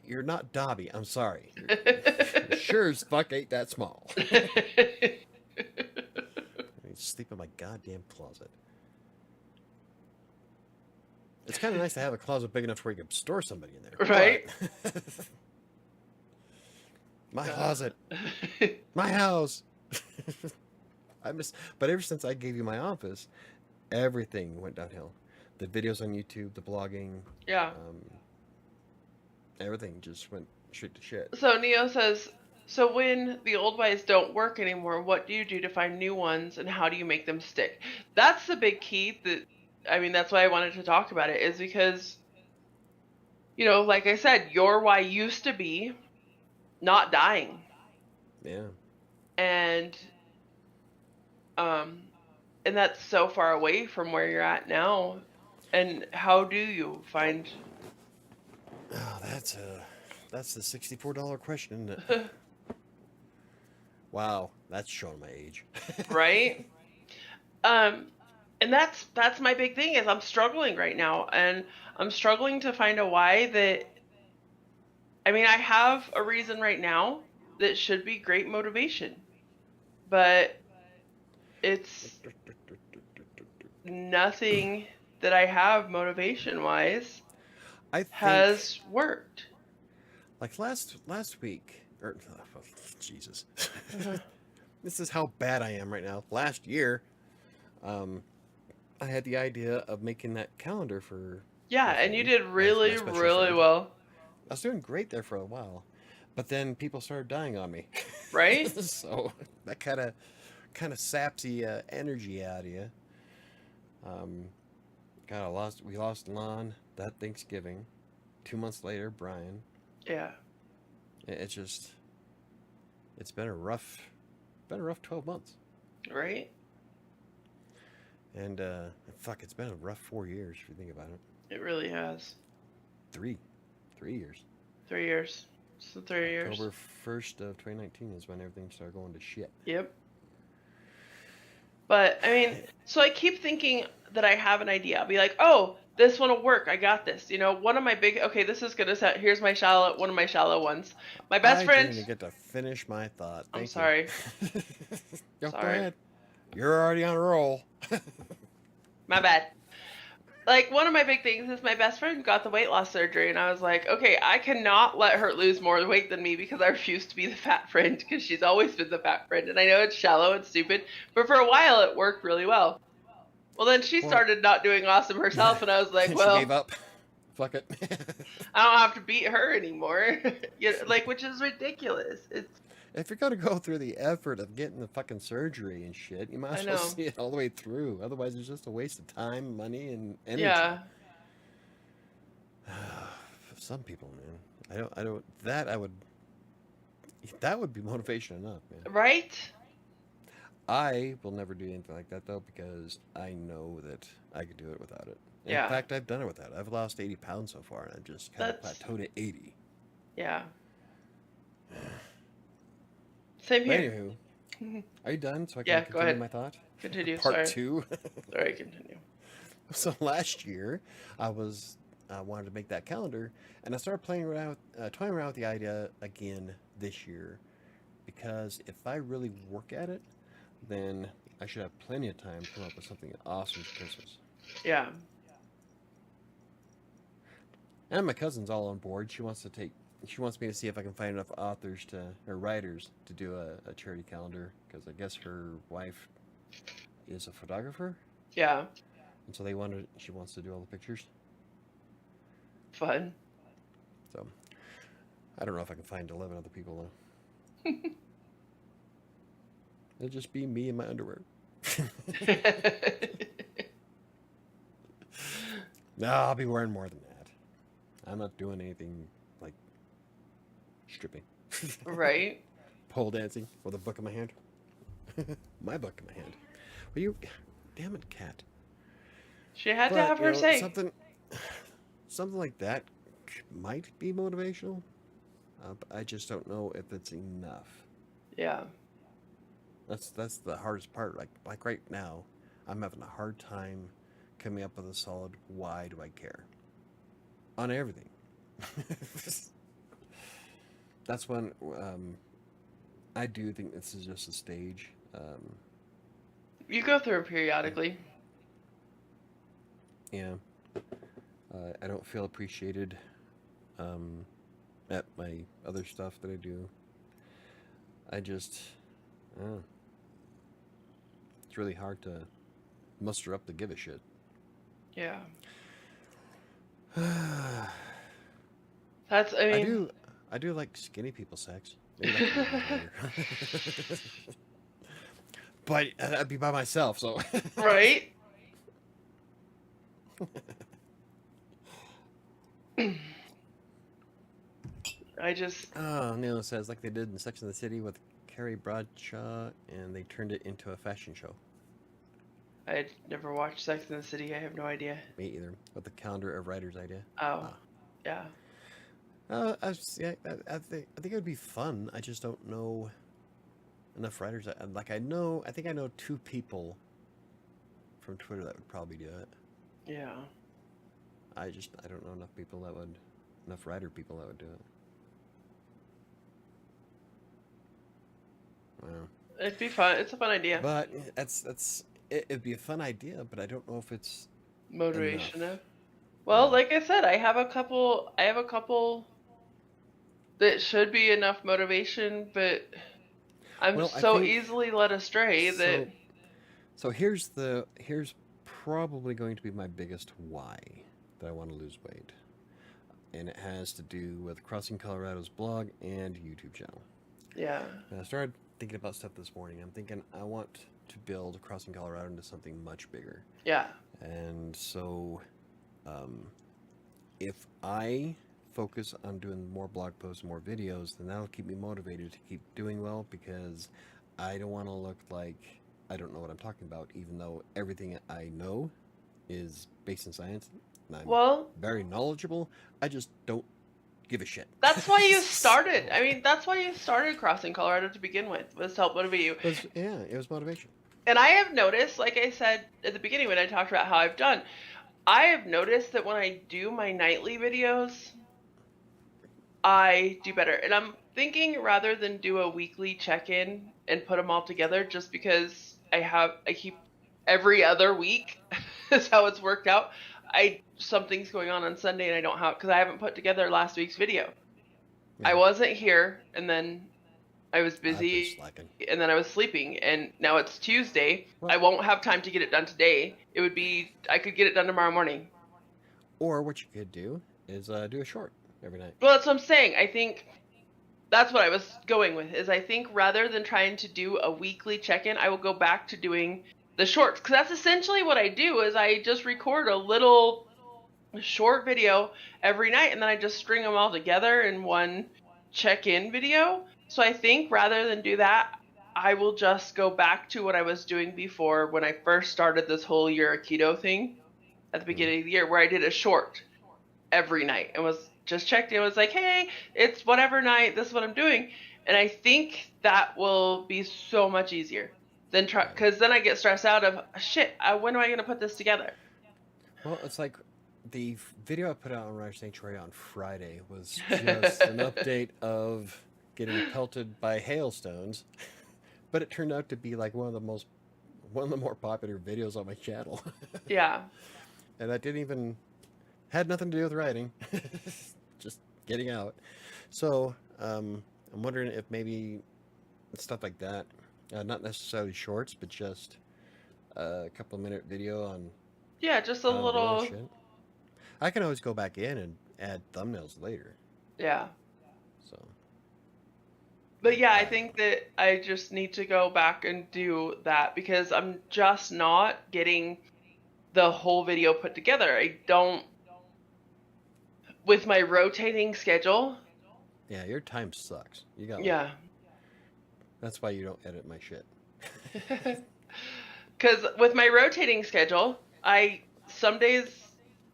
You're not Dobby. I'm sorry. You're sure as fuck ain't that small. I need to sleep in my goddamn closet. It's kind of nice to have a closet big enough where you can store somebody in there. Right? But my closet. My house. But ever since I gave you my office, everything went downhill. The videos on YouTube, the blogging, Yeah. everything just went straight to shit. So Neo says, so when the old ways don't work anymore, what do you do to find new ones and how do you make them stick? That's the big key that's why I wanted to talk about it, is because, like I said, your why used to be not dying. Yeah. And that's so far away from where you're at now. And how do you find? Oh, that's the $64 question, isn't it? Wow, that's showing my age. Right? And that's my big thing is I'm struggling right now, and I'm struggling to find a why that. I mean, I have a reason right now that should be great motivation, but it's nothing that I have motivation wise has worked. Like last week, Jesus, this is how bad I am right now. Last year, I had the idea of making that calendar for. Yeah, and you did really, really well. I was doing great there for a while, but then people started dying on me. Right? So that kind of saps the energy out of you. We lost Lon that Thanksgiving. 2 months later, Brian. Yeah. It's been a rough 12 months. Right? And it's been a rough 4 years if you think about it. It really has. 3 years. 3 years. So 3 years. October 1st of 2019 is when everything started going to shit. Yep. But I mean, so I keep thinking that I have an idea. I'll be like, oh, this one will work. I got this. One of my this is gonna set. Here's one of my shallow ones. My best friend. I didn't get to finish my thought. I'm sorry. Go ahead. You're already on a roll. My bad. Like, one of my big things is my best friend got the weight loss surgery, and I was like, okay, I cannot let her lose more weight than me because I refuse to be the fat friend because she's always been the fat friend. And I know it's shallow and stupid, but for a while it worked really well. Well, then she started not doing awesome herself, and I was like, well, she gave up. Fuck it. I don't have to beat her anymore. Which is ridiculous. If you're gonna go through the effort of getting the fucking surgery and shit, you might as well see it all the way through. Otherwise, it's just a waste of time, money, and energy. Yeah. Some people, man. That would be motivation enough, man. Right? I will never do anything like that, though, because I know that I could do it without it. In fact, I've done it without it. I've lost 80 pounds so far, and I've just kind of plateaued at 80. Yeah. Same here. But anywho, are you done? So I can continue my thought? Continue. Part 2. Sorry, continue. So last year, I was I wanted to make that calendar, and I started toying around with the idea again this year, because if I really work at it, then I should have plenty of time to come up with something awesome for Christmas. Yeah. And my cousin's all on board. She wants me to see if I can find enough authors or writers to do a charity calendar, because I guess her wife is a photographer, Yeah. and so she wants to do all the pictures. Fun. So I don't know if I can find 11 other people though. It'll just be me in my underwear. No, I'll be wearing more than that. I'm not doing anything like stripping. Right? Pole dancing with a book in my hand. My book in my hand. Well, damn it, cat. She had to have her say. Something like that might be motivational, but I just don't know if it's enough. Yeah. That's the hardest part. Like right now, I'm having a hard time coming up with a solid why do I care on everything. That's when I do think this is just a stage. You go through it periodically. Yeah. I don't feel appreciated at my other stuff that I do. I just, it's really hard to muster up to give a shit. Yeah. That's, I mean... I do like skinny people sex. Maybe that but I'd be by myself, so... Right? I just... Oh, Neil says, like they did in Sex and the City with Carrie Bradshaw, and they turned it into a fashion show. I never watched Sex and the City. I have no idea. Me either. With the calendar of writers idea. Oh, yeah. I think it would be fun. I just don't know enough writers. I think I know 2 people from Twitter that would probably do it. Yeah. I don't know enough writer people that would do it. Wow. It'd be fun. It's a fun idea. But it'd be a fun idea, but I don't know if it's motivation enough. Well, like I said, I have a couple that should be enough motivation, but I'm easily led astray that... So here's probably going to be my biggest why that I want to lose weight. And it has to do with Crossing Colorado's blog and YouTube channel. Yeah. And I started thinking about stuff this morning. I'm thinking I want to build Crossing Colorado into something much bigger. Yeah. And so if I focus on doing more blog posts and more videos, then that'll keep me motivated to keep doing well, because I don't want to look like I don't know what I'm talking about, even though everything I know is based in science. And I'm very knowledgeable. I just don't give a shit. That's why you started. I mean, that's why you started Crossing Colorado to begin with, was to help motivate you. It was motivation. And I have noticed, like I said at the beginning when I talked about how I've done, I have noticed that when I do my nightly videos, I do better. And I'm thinking rather than do a weekly check-in and put them all together, just because I keep every other week is how it's worked out. Something's going on Sunday and I don't have, because I haven't put together last week's video. Yeah. I wasn't here, and then I was busy, and then I was sleeping, and now it's Tuesday. Well, I won't have time to get it done today. I could get it done tomorrow morning. Or what you could do is do a short every night. Well, that's what I'm saying. I think that's what I was going with, is I think rather than trying to do a weekly check-in, I will go back to doing the shorts, because that's essentially what I do, is I just record a little short video every night, and then I just string them all together in one check-in video. So I think rather than do that, I will just go back to what I was doing before when I first started this whole year of keto thing at the beginning of the year, where I did a short every night and was just checked in. It was like, hey, it's whatever night, this is what I'm doing. And I think that will be so much easier than because then I get stressed out of, shit, when am I going to put this together? Well, it's like the video I put out on Rider Sanctuary on Friday was just an update of getting pelted by hailstones, but it turned out to be like one of the more popular videos on my channel, Yeah. and that didn't even had nothing to do with writing, just getting out. So I'm wondering if maybe stuff like that, not necessarily shorts, but just a couple of minute video on Yeah, just a how I'm doing little. shit. I can always go back in and add thumbnails later. Yeah. So, But but yeah, I think that I just need to go back and do that because I'm just not getting the whole video put together. I don't, with my rotating schedule. yeah, your time sucks. You got like Yeah. that's why you don't edit my shit. Because with my rotating schedule, some days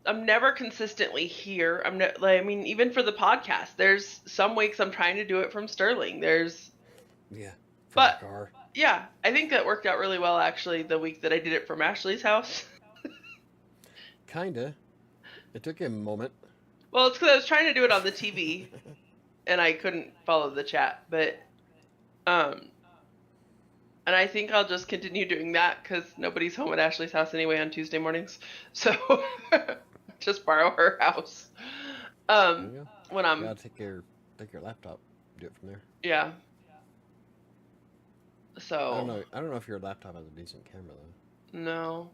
I'm never consistently here. I mean, even for the podcast, there's some weeks I'm trying to do it from Sterling. Yeah, from your But car. yeah, I think that worked out really well actually. The week that I did it from Ashley's house. Kinda. It took you a moment. Well, it's because I was trying to do it on the TV and I couldn't follow the chat, but um, and I think I'll just continue doing that because nobody's home at Ashley's house anyway on Tuesday mornings. So just borrow her house. There you go. When You I'm, gotta take your laptop, do it from there. yeah. I don't So, know. I don't know if your laptop has a decent camera though. no.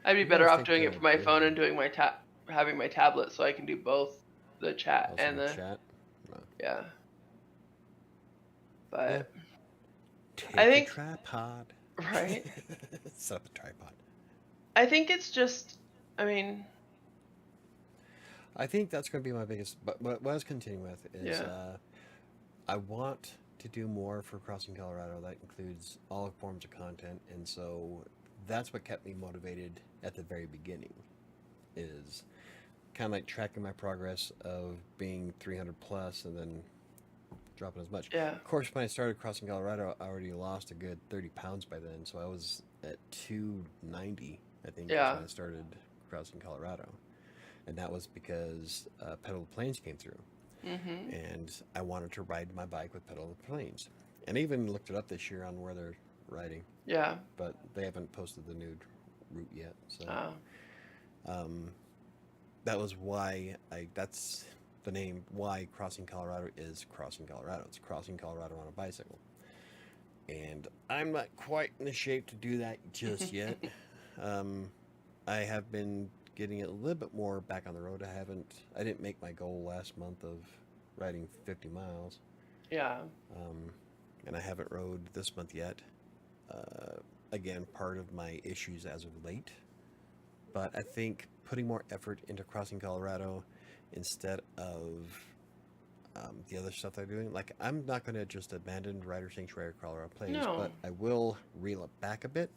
I'd be You can better always off take doing the it from my phone video. and doing having my tablet so I can do both the chat Also and the the, chat. No. yeah. Yeah. But Take I a think, tripod. right? Set up a tripod. I think it's just, I mean, I think that's going to be my biggest. But what I was continuing with is yeah. I want to do more for Crossing Colorado. That includes all forms of content, and so that's what kept me motivated at the very beginning. Is kind of like tracking my progress of being 300 plus and then dropping as much. Yeah. Of course, when I started Crossing Colorado, I already lost a good 30 pounds by then, so I was at 290, I think, is Yeah. when I started Crossing Colorado. And that was because Pedal the Plains came through. Mm-hmm. And I wanted to ride my bike with Pedal the Plains. And I even looked it up this year on where they're riding, Yeah. but they haven't posted the new route yet. So Oh. um, that was why that's the name why Crossing Colorado is Crossing Colorado. It's Crossing Colorado on a bicycle. And I'm not quite in the shape to do that just yet. um, I have been getting a little bit more back on the road. I didn't make my goal last month of riding 50 miles. Yeah. Um, and I haven't rode this month yet. Again, part of my issues as of late. But I think putting more effort into Crossing Colorado instead of the other stuff they're doing, like I'm not going to just abandon Rider Sanctuary or Colorado Plains, No. but I will reel it back a bit.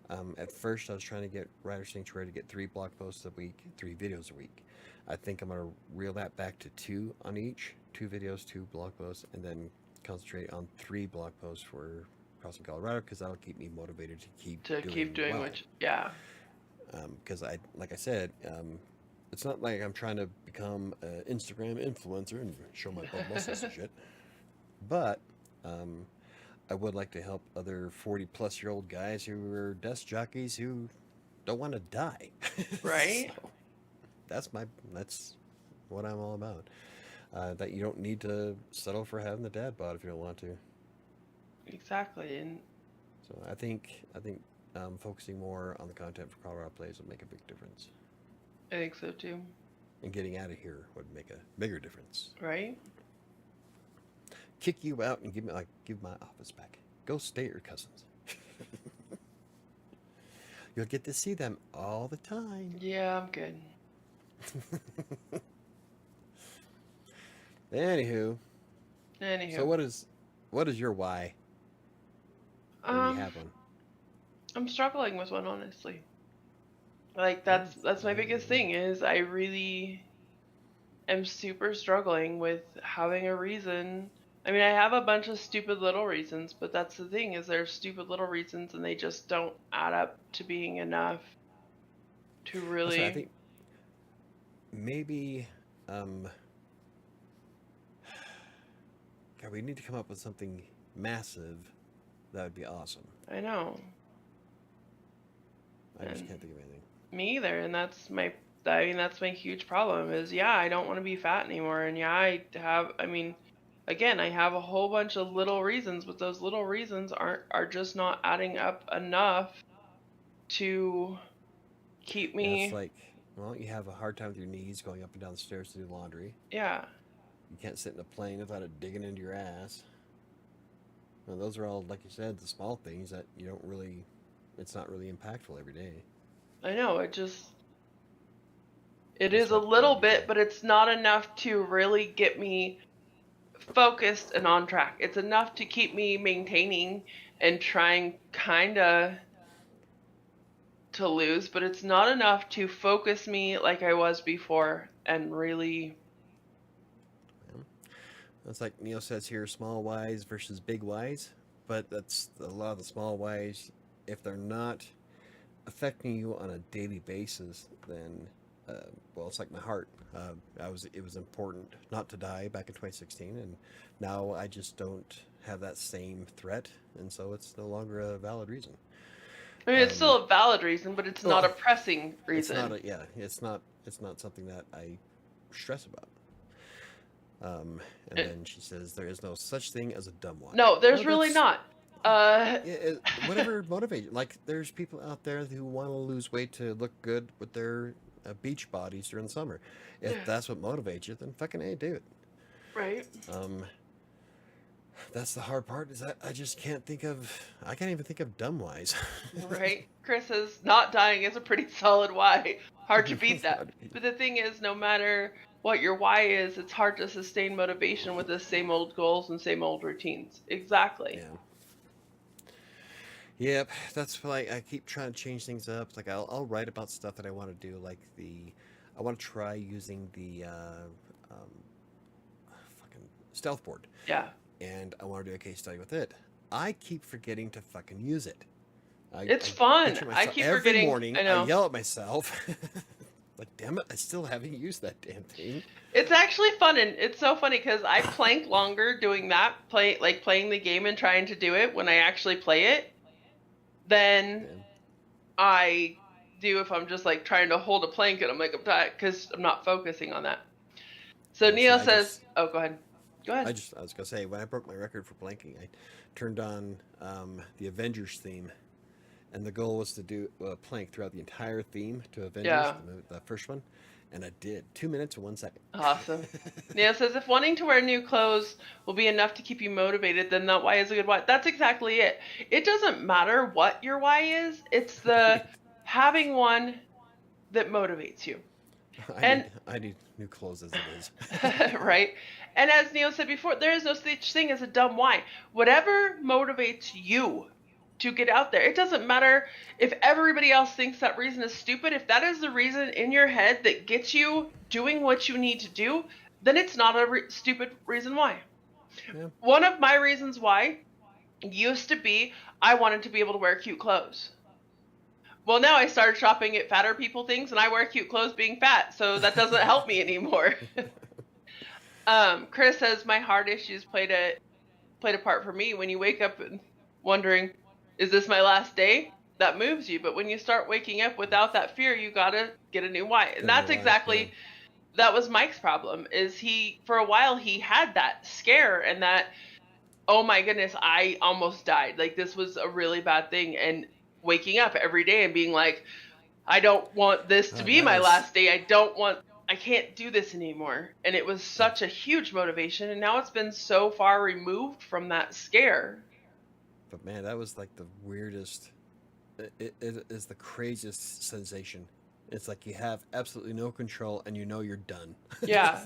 At first, I was trying to get Rider Sanctuary to get 3 blog posts a week, 3 videos a week. I think I'm going to reel that back to 2 on each, 2 videos, 2 blog posts, and then concentrate on 3 blog posts for Crossing Colorado because that'll keep me motivated to keep doing well. which, yeah. Because like I said, it's not like I'm trying to become an Instagram influencer and show my butt muscles and shit. But I would like to help other 40-plus-year-old guys who are desk jockeys who don't want to die. Right? So that's what I'm all about. That you don't need to settle for having the dad bod if you don't want to. Exactly. And So I think focusing more on the content for Colorado Plays would make a big difference. I think so too. And getting out of here would make a bigger difference. Right? Kick you out and give my office back. Go stay at your cousins. You'll get to see them all the time. Yeah, I'm good. Anywho, Anywho. so what is your why? Or do you have one? I'm struggling with one, honestly. Like that's my biggest thing is I really am super struggling with having a reason. I mean, I have a bunch of stupid little reasons, but that's the thing is they're stupid little reasons and they just don't add up to being enough to That's what really. I think maybe, um, God, we need to come up with something massive. That would be awesome. I know. I just And can't think of anything. me either. And I mean, that's my huge problem is, yeah, I don't want to be fat anymore. And yeah, I mean, again, I have a whole bunch of little reasons, but those little reasons are just not adding up enough to keep Yeah, it's me, like, well, you have a hard time with your knees going up and down the stairs to do laundry. yeah. You can't sit in a plane without it digging into your ass. Well, those are all, like you said, the small things that you don't really, it's not really impactful every day. I know, it That's is a what we little need to. bit, but it's not enough to really get me focused and on track. It's enough to keep me maintaining and trying kind of to lose, but it's not enough to focus me like I was before and really. Yeah. That's like Neil says here, small whys versus big whys. But that's a lot of the small whys. If they're not affecting you on a daily basis, then well, it's like my heart. It was important not to die back in 2016, and now I just don't have that same threat, and so it's no longer a valid reason. I mean, it's Um, still a valid reason, but it's not a well, pressing it's not reason. a yeah, it's not something that I stress about. Um, and It, then she says there is no such thing as a dumb why. no, Well, there's really that's not. Uh, whatever motivates you. Like, there's people out there who want to lose weight to look good with their beach bodies during the summer. If that's what motivates you, then fucking A, do it. right, Um, that's the hard part is that I can't even think of dumb whys. right. Chris says not dying is a pretty solid why. Hard to beat It's that. hard to beat. But the thing is, no matter what your why is, it's hard to sustain motivation with the same old goals and same old routines. Exactly. Yeah. Yep, that's why I keep trying to change things up. Like I'll write about stuff that I want to do, like I want to try using the um, fucking stealth board, Yeah. and I want to do a case study with it. I keep forgetting to fucking use it. It's I fun. picture I myself keep every forgetting. morning. I I know. yell at myself, like, damn it, I still haven't used that damn thing. It's actually fun, and it's so funny because I plank longer doing that, playing the game and trying to do it when I actually play it, than And I do if I'm just like trying to hold a plank and I'm like I'm tired because I'm not focusing on that. So yeah, see, Neo says, "Oh, go ahead, go ahead." I was gonna say when I broke my record for blanking, I turned on the Avengers theme, and the goal was to do a plank throughout the entire theme to Avengers, Yeah, the first one, and I did 2 minutes and 1 second. awesome. Neo says, "If wanting to wear new clothes will be enough to keep you motivated, then that why is a good why." That's exactly it. It doesn't matter what your why is; it's the having one that motivates you. And I need new clothes as it is. right? And as Neil said before, there is no such thing as a dumb why. Whatever motivates you to get out there, it doesn't matter if everybody else thinks that reason is stupid. If that is the reason in your head that gets you doing what you need to do, then it's not a stupid reason why. Yeah. One of my reasons why used to be I wanted to be able to wear cute clothes. Well, now I started shopping at fatter people things and I wear cute clothes being fat, so that doesn't help me anymore. Chris says my heart issues played a part for me. When you wake up and wondering, is this my last day? That moves you. But when you start waking up without that fear, you gotta get a new why. And Got a new that's why. Yeah. exactly that was Mike's problem. Is he for a while he had that scare and that oh my goodness, I almost died. Like this was a really bad thing. And waking up every day and being like, I don't want this to be That my was last day. I can't do this anymore. And it was yeah. such a huge motivation. And now it's been so far removed from that scare. But man, that was like the weirdest. It is the craziest sensation. It's like you have absolutely no control, and you know you're done. Yeah.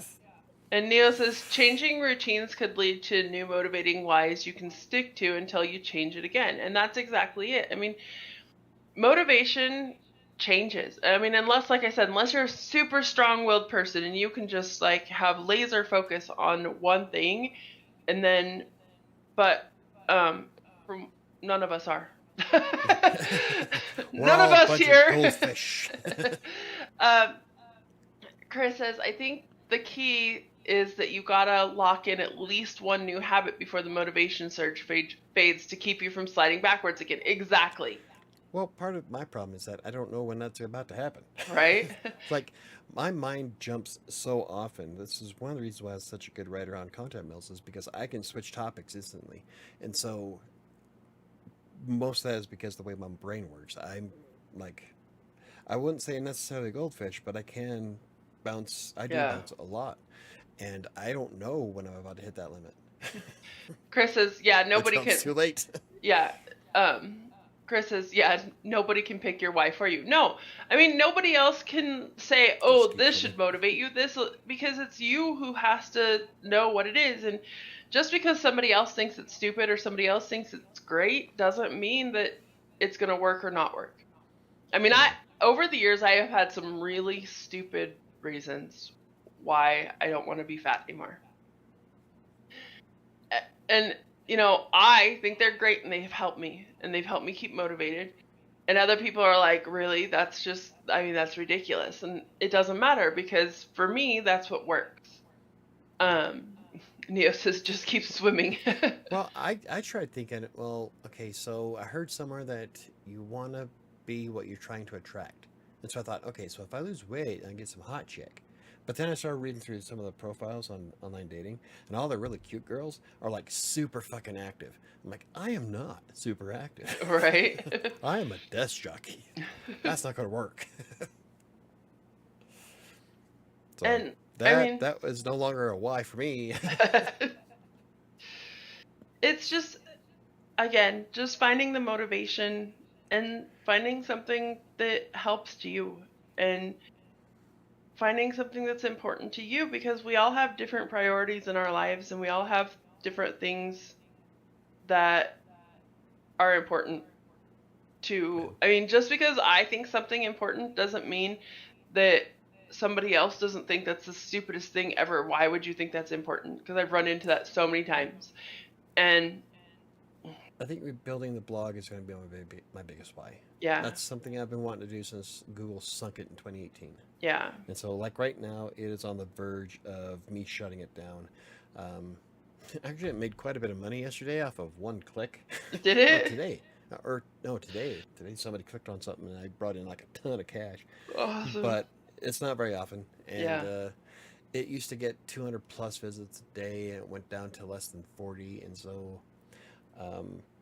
And Neo says changing routines could lead to new motivating whys you can stick to until you change it again. And that's exactly it. I mean, motivation changes. I mean, unless, like I said, unless you're a super strong-willed person and you can just like have laser focus on one thing, and then, but from none of us are. We're None of all a us bunch of here. goldfish. um, Chris says, I think the key is that you gotta lock in at least one new habit before the motivation surge fades to keep you from sliding backwards again. Exactly. Well, part of my problem is that I don't know when that's about to happen. Right? It's like my mind jumps so often. This is one of the reasons why I was such a good writer on content mills is because I can switch topics instantly. And so most of that is because of the way my brain works. I'm like, I wouldn't say necessarily a goldfish, but I can bounce. I do Yeah. bounce a lot. And I don't know when I'm about to hit that limit. Chris says, yeah, nobody Until can. it's too late. Yeah. Chris says, yeah, nobody can pick your wife for you. No, I mean, nobody else can say, oh, Speak this for me. should motivate you. Because it's you who has to know what it is. And just because somebody else thinks it's stupid or somebody else thinks it's great doesn't mean that it's going to work or not work. I mean, Yeah. over the years, I have had some really stupid reasons why I don't want to be fat anymore. And, I think they're great and they've helped me and they've helped me keep motivated. And other people are like, really? That's ridiculous. And it doesn't matter because for me, that's what works. Neo says, just keep swimming. Well, I tried thinking, well, okay, so I heard somewhere that you want to be what you're trying to attract. And so I thought, okay, so if I lose weight, I can get some hot chick. But then I started reading through some of the profiles on online dating, and all the really cute girls are like super fucking active. I'm like, I am not super active. Right? I am a desk jockey. That's not going to work. So And I that mean, that was no longer a why for me. it's just, again, just finding the motivation and finding something that helps you and finding something that's important to you because we all have different priorities in our lives and we all have different things that are important to. I mean, just because I think something important doesn't mean that somebody else doesn't think that's the stupidest thing ever. Why would you think that's important? Because I've run into that so many times. And I think rebuilding the blog is going to be my biggest why. yeah, That's something I've been wanting to do since Google sunk it in 2018. yeah. And so, like right now, it is on the verge of me shutting it down. Actually, it made quite a bit of money yesterday off of one click. Did Oh, it? today. Or, no, today. Today, somebody clicked on something and I brought in like a ton of cash. Awesome. But it's not very often. And Yeah. it used to get 200 plus visits a day and it went down to less than 40. And so,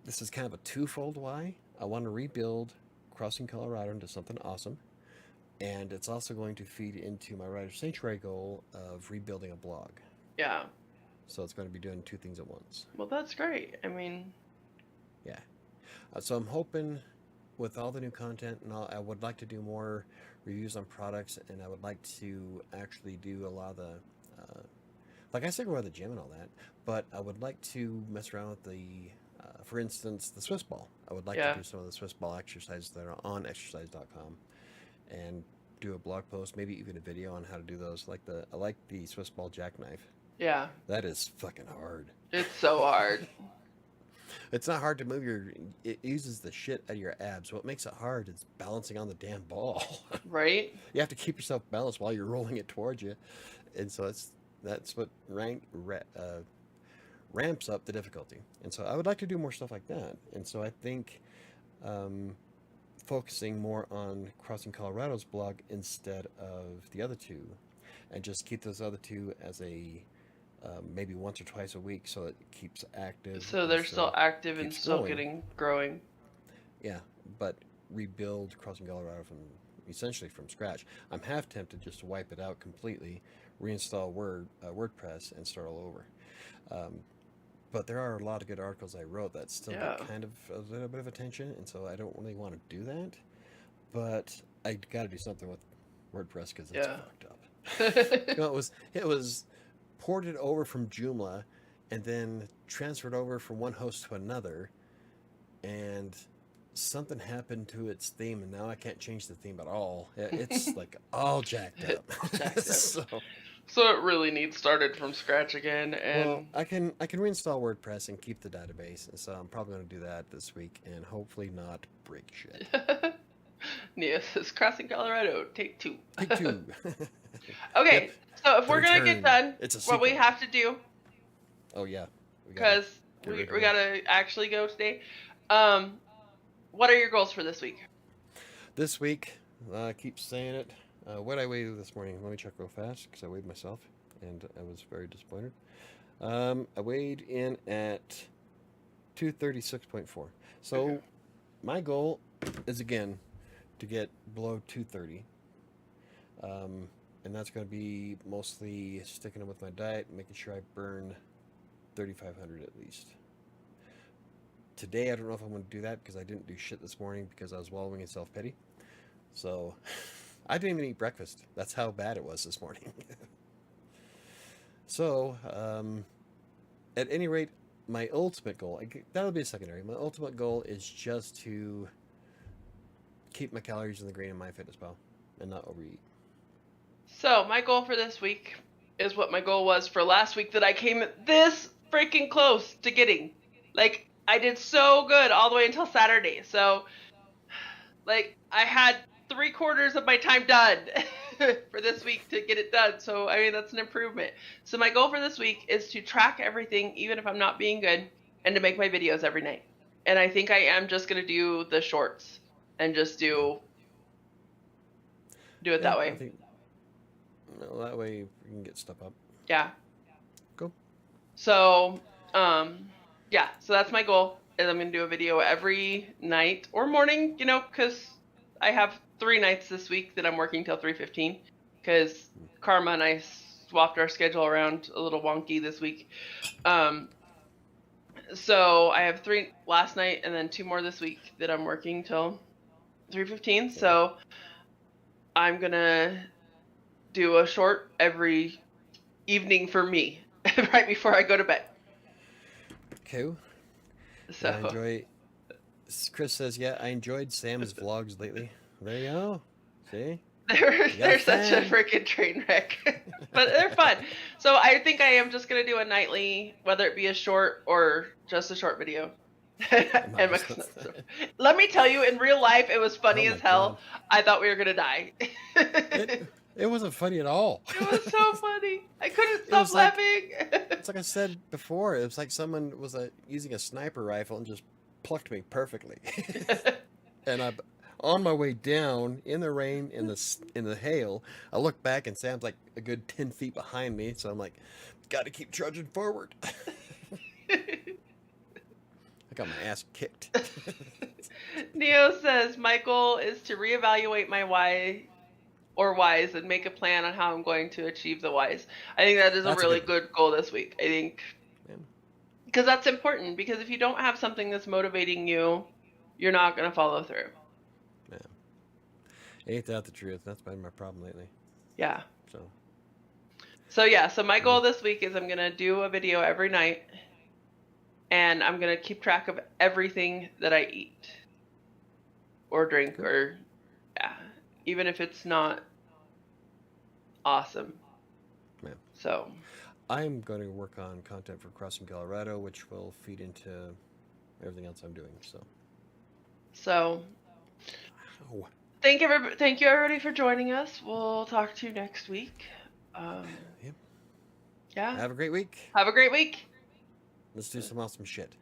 this is kind of a twofold why. I want to rebuild Crossing Colorado into something awesome. And it's also going to feed into my Writer Sanctuary goal of rebuilding a blog. Yeah. So it's going to be doing two things at once. Well, that's great. I mean, Yeah. So I'm hoping with all the new content and all, I would like to do more reviews on products and I would like to actually do a lot of the, like I said, go to the gym and all that, but I would like to mess around with for instance, the Swiss ball. I would like yeah. to do some of the Swiss ball exercises that are on exercise.com and do a blog post, maybe even a video on how to do those. I like the Swiss ball jackknife. Yeah. That is fucking hard. It's so hard. It's not hard to move it uses the shit out of your abs. What makes it hard is balancing on the damn ball. Right? You have to keep yourself balanced while you're rolling it towards you. And so that's what ramps up the difficulty. And so I would like to do more stuff like that. And so I think focusing more on Crossing Colorado's blog instead of the other two, and just keep those other two as a maybe once or twice a week, so it keeps active. So they're still active and still growing. Yeah, but rebuild Crossing Colorado essentially from scratch. I'm half tempted just to wipe it out completely, reinstall WordPress, and start all over. But there are a lot of good articles I wrote that still get kind of a little bit of attention, and so I don't really want to do that. But I got to do something with WordPress because it's fucked up. It was ported over from Joomla, and then transferred over from one host to another, and something happened to its theme, and now I can't change the theme at all. It's like all jacked up. So it really needs started from scratch again. And well, I can reinstall WordPress and keep the database, so I'm probably going to do that this week and hopefully not break shit. Nia says, Crossing Colorado, take two. Take two. Okay, Yep. so if The we're gonna get return. done, It's a what we sequel. have to do, Oh yeah. We gotta because get rid of we her. gotta actually go today. What are your goals for this week? This week, I keep saying it. What did I weigh this morning? Let me check real fast because I weighed myself and I was very disappointed. I weighed in at 236.4. So my goal is again to get below 230. And that's going to be mostly sticking with my diet, making sure I burn 3,500 at least. Today, I don't know if I'm going to do that because I didn't do shit this morning because I was wallowing in self pity. So I didn't even eat breakfast. That's how bad it was this morning. So, at any rate, my ultimate goal, that'll be a secondary. My ultimate goal is just to keep my calories in the green in MyFitnessPal and not overeat. So my goal for this week is what my goal was for last week that I came this freaking close to getting. Like, I did so good all the way until Saturday. So, like, I had 3/4 of my time done for this week to get it done. So, I mean, that's an improvement. So my goal for this week is to track everything, even if I'm not being good, and to make my videos every night. And I think I am just going to do the shorts and just do it that way. I think that way we can get stuff up. Yeah. Cool. So, yeah, so that's my goal. Is I'm going to do a video every night or morning, because I have 3 nights this week that I'm working till 3:15, because Karma and I swapped our schedule around a little wonky this week. So I have 3 last night and then 2 more this week that I'm working till 3:15. So I'm going to do a short every evening for me right before I go to bed. Cool. So I enjoy. Chris says, "Yeah, I enjoyed Sam's vlogs lately." There you go. See, they're such a freaking train wreck, but they're fun. So I think I am just gonna do a nightly, whether it be a short or just a short video. And let me tell you, in real life, it was funny as hell. God. I thought we were gonna die. It wasn't funny at all. It was so funny. I couldn't stop laughing. It's like I said before. It was like someone was using a sniper rifle and just plucked me perfectly. And I'm on my way down in the rain, in the hail. I look back and Sam's like a good 10 feet behind me. So I'm like, got to keep trudging forward. I got my ass kicked. Neo says, my goal is to reevaluate my whys and make a plan on how I'm going to achieve the whys. I think that is a really good goal this week. I think because that's important, because if you don't have something that's motivating you, you're not going to follow through. Yeah. Ain't that the truth? That's been my problem lately. Yeah. So my goal this week is I'm going to do a video every night, and I'm going to keep track of everything that I eat or drink, or even if it's not awesome. Yeah. So I'm going to work on content for Crossing Colorado, which will feed into everything else I'm doing. So thank you everybody for joining us. We'll talk to you next week. Yep. Yeah. Have a great week. Have a great week. Let's do some awesome shit.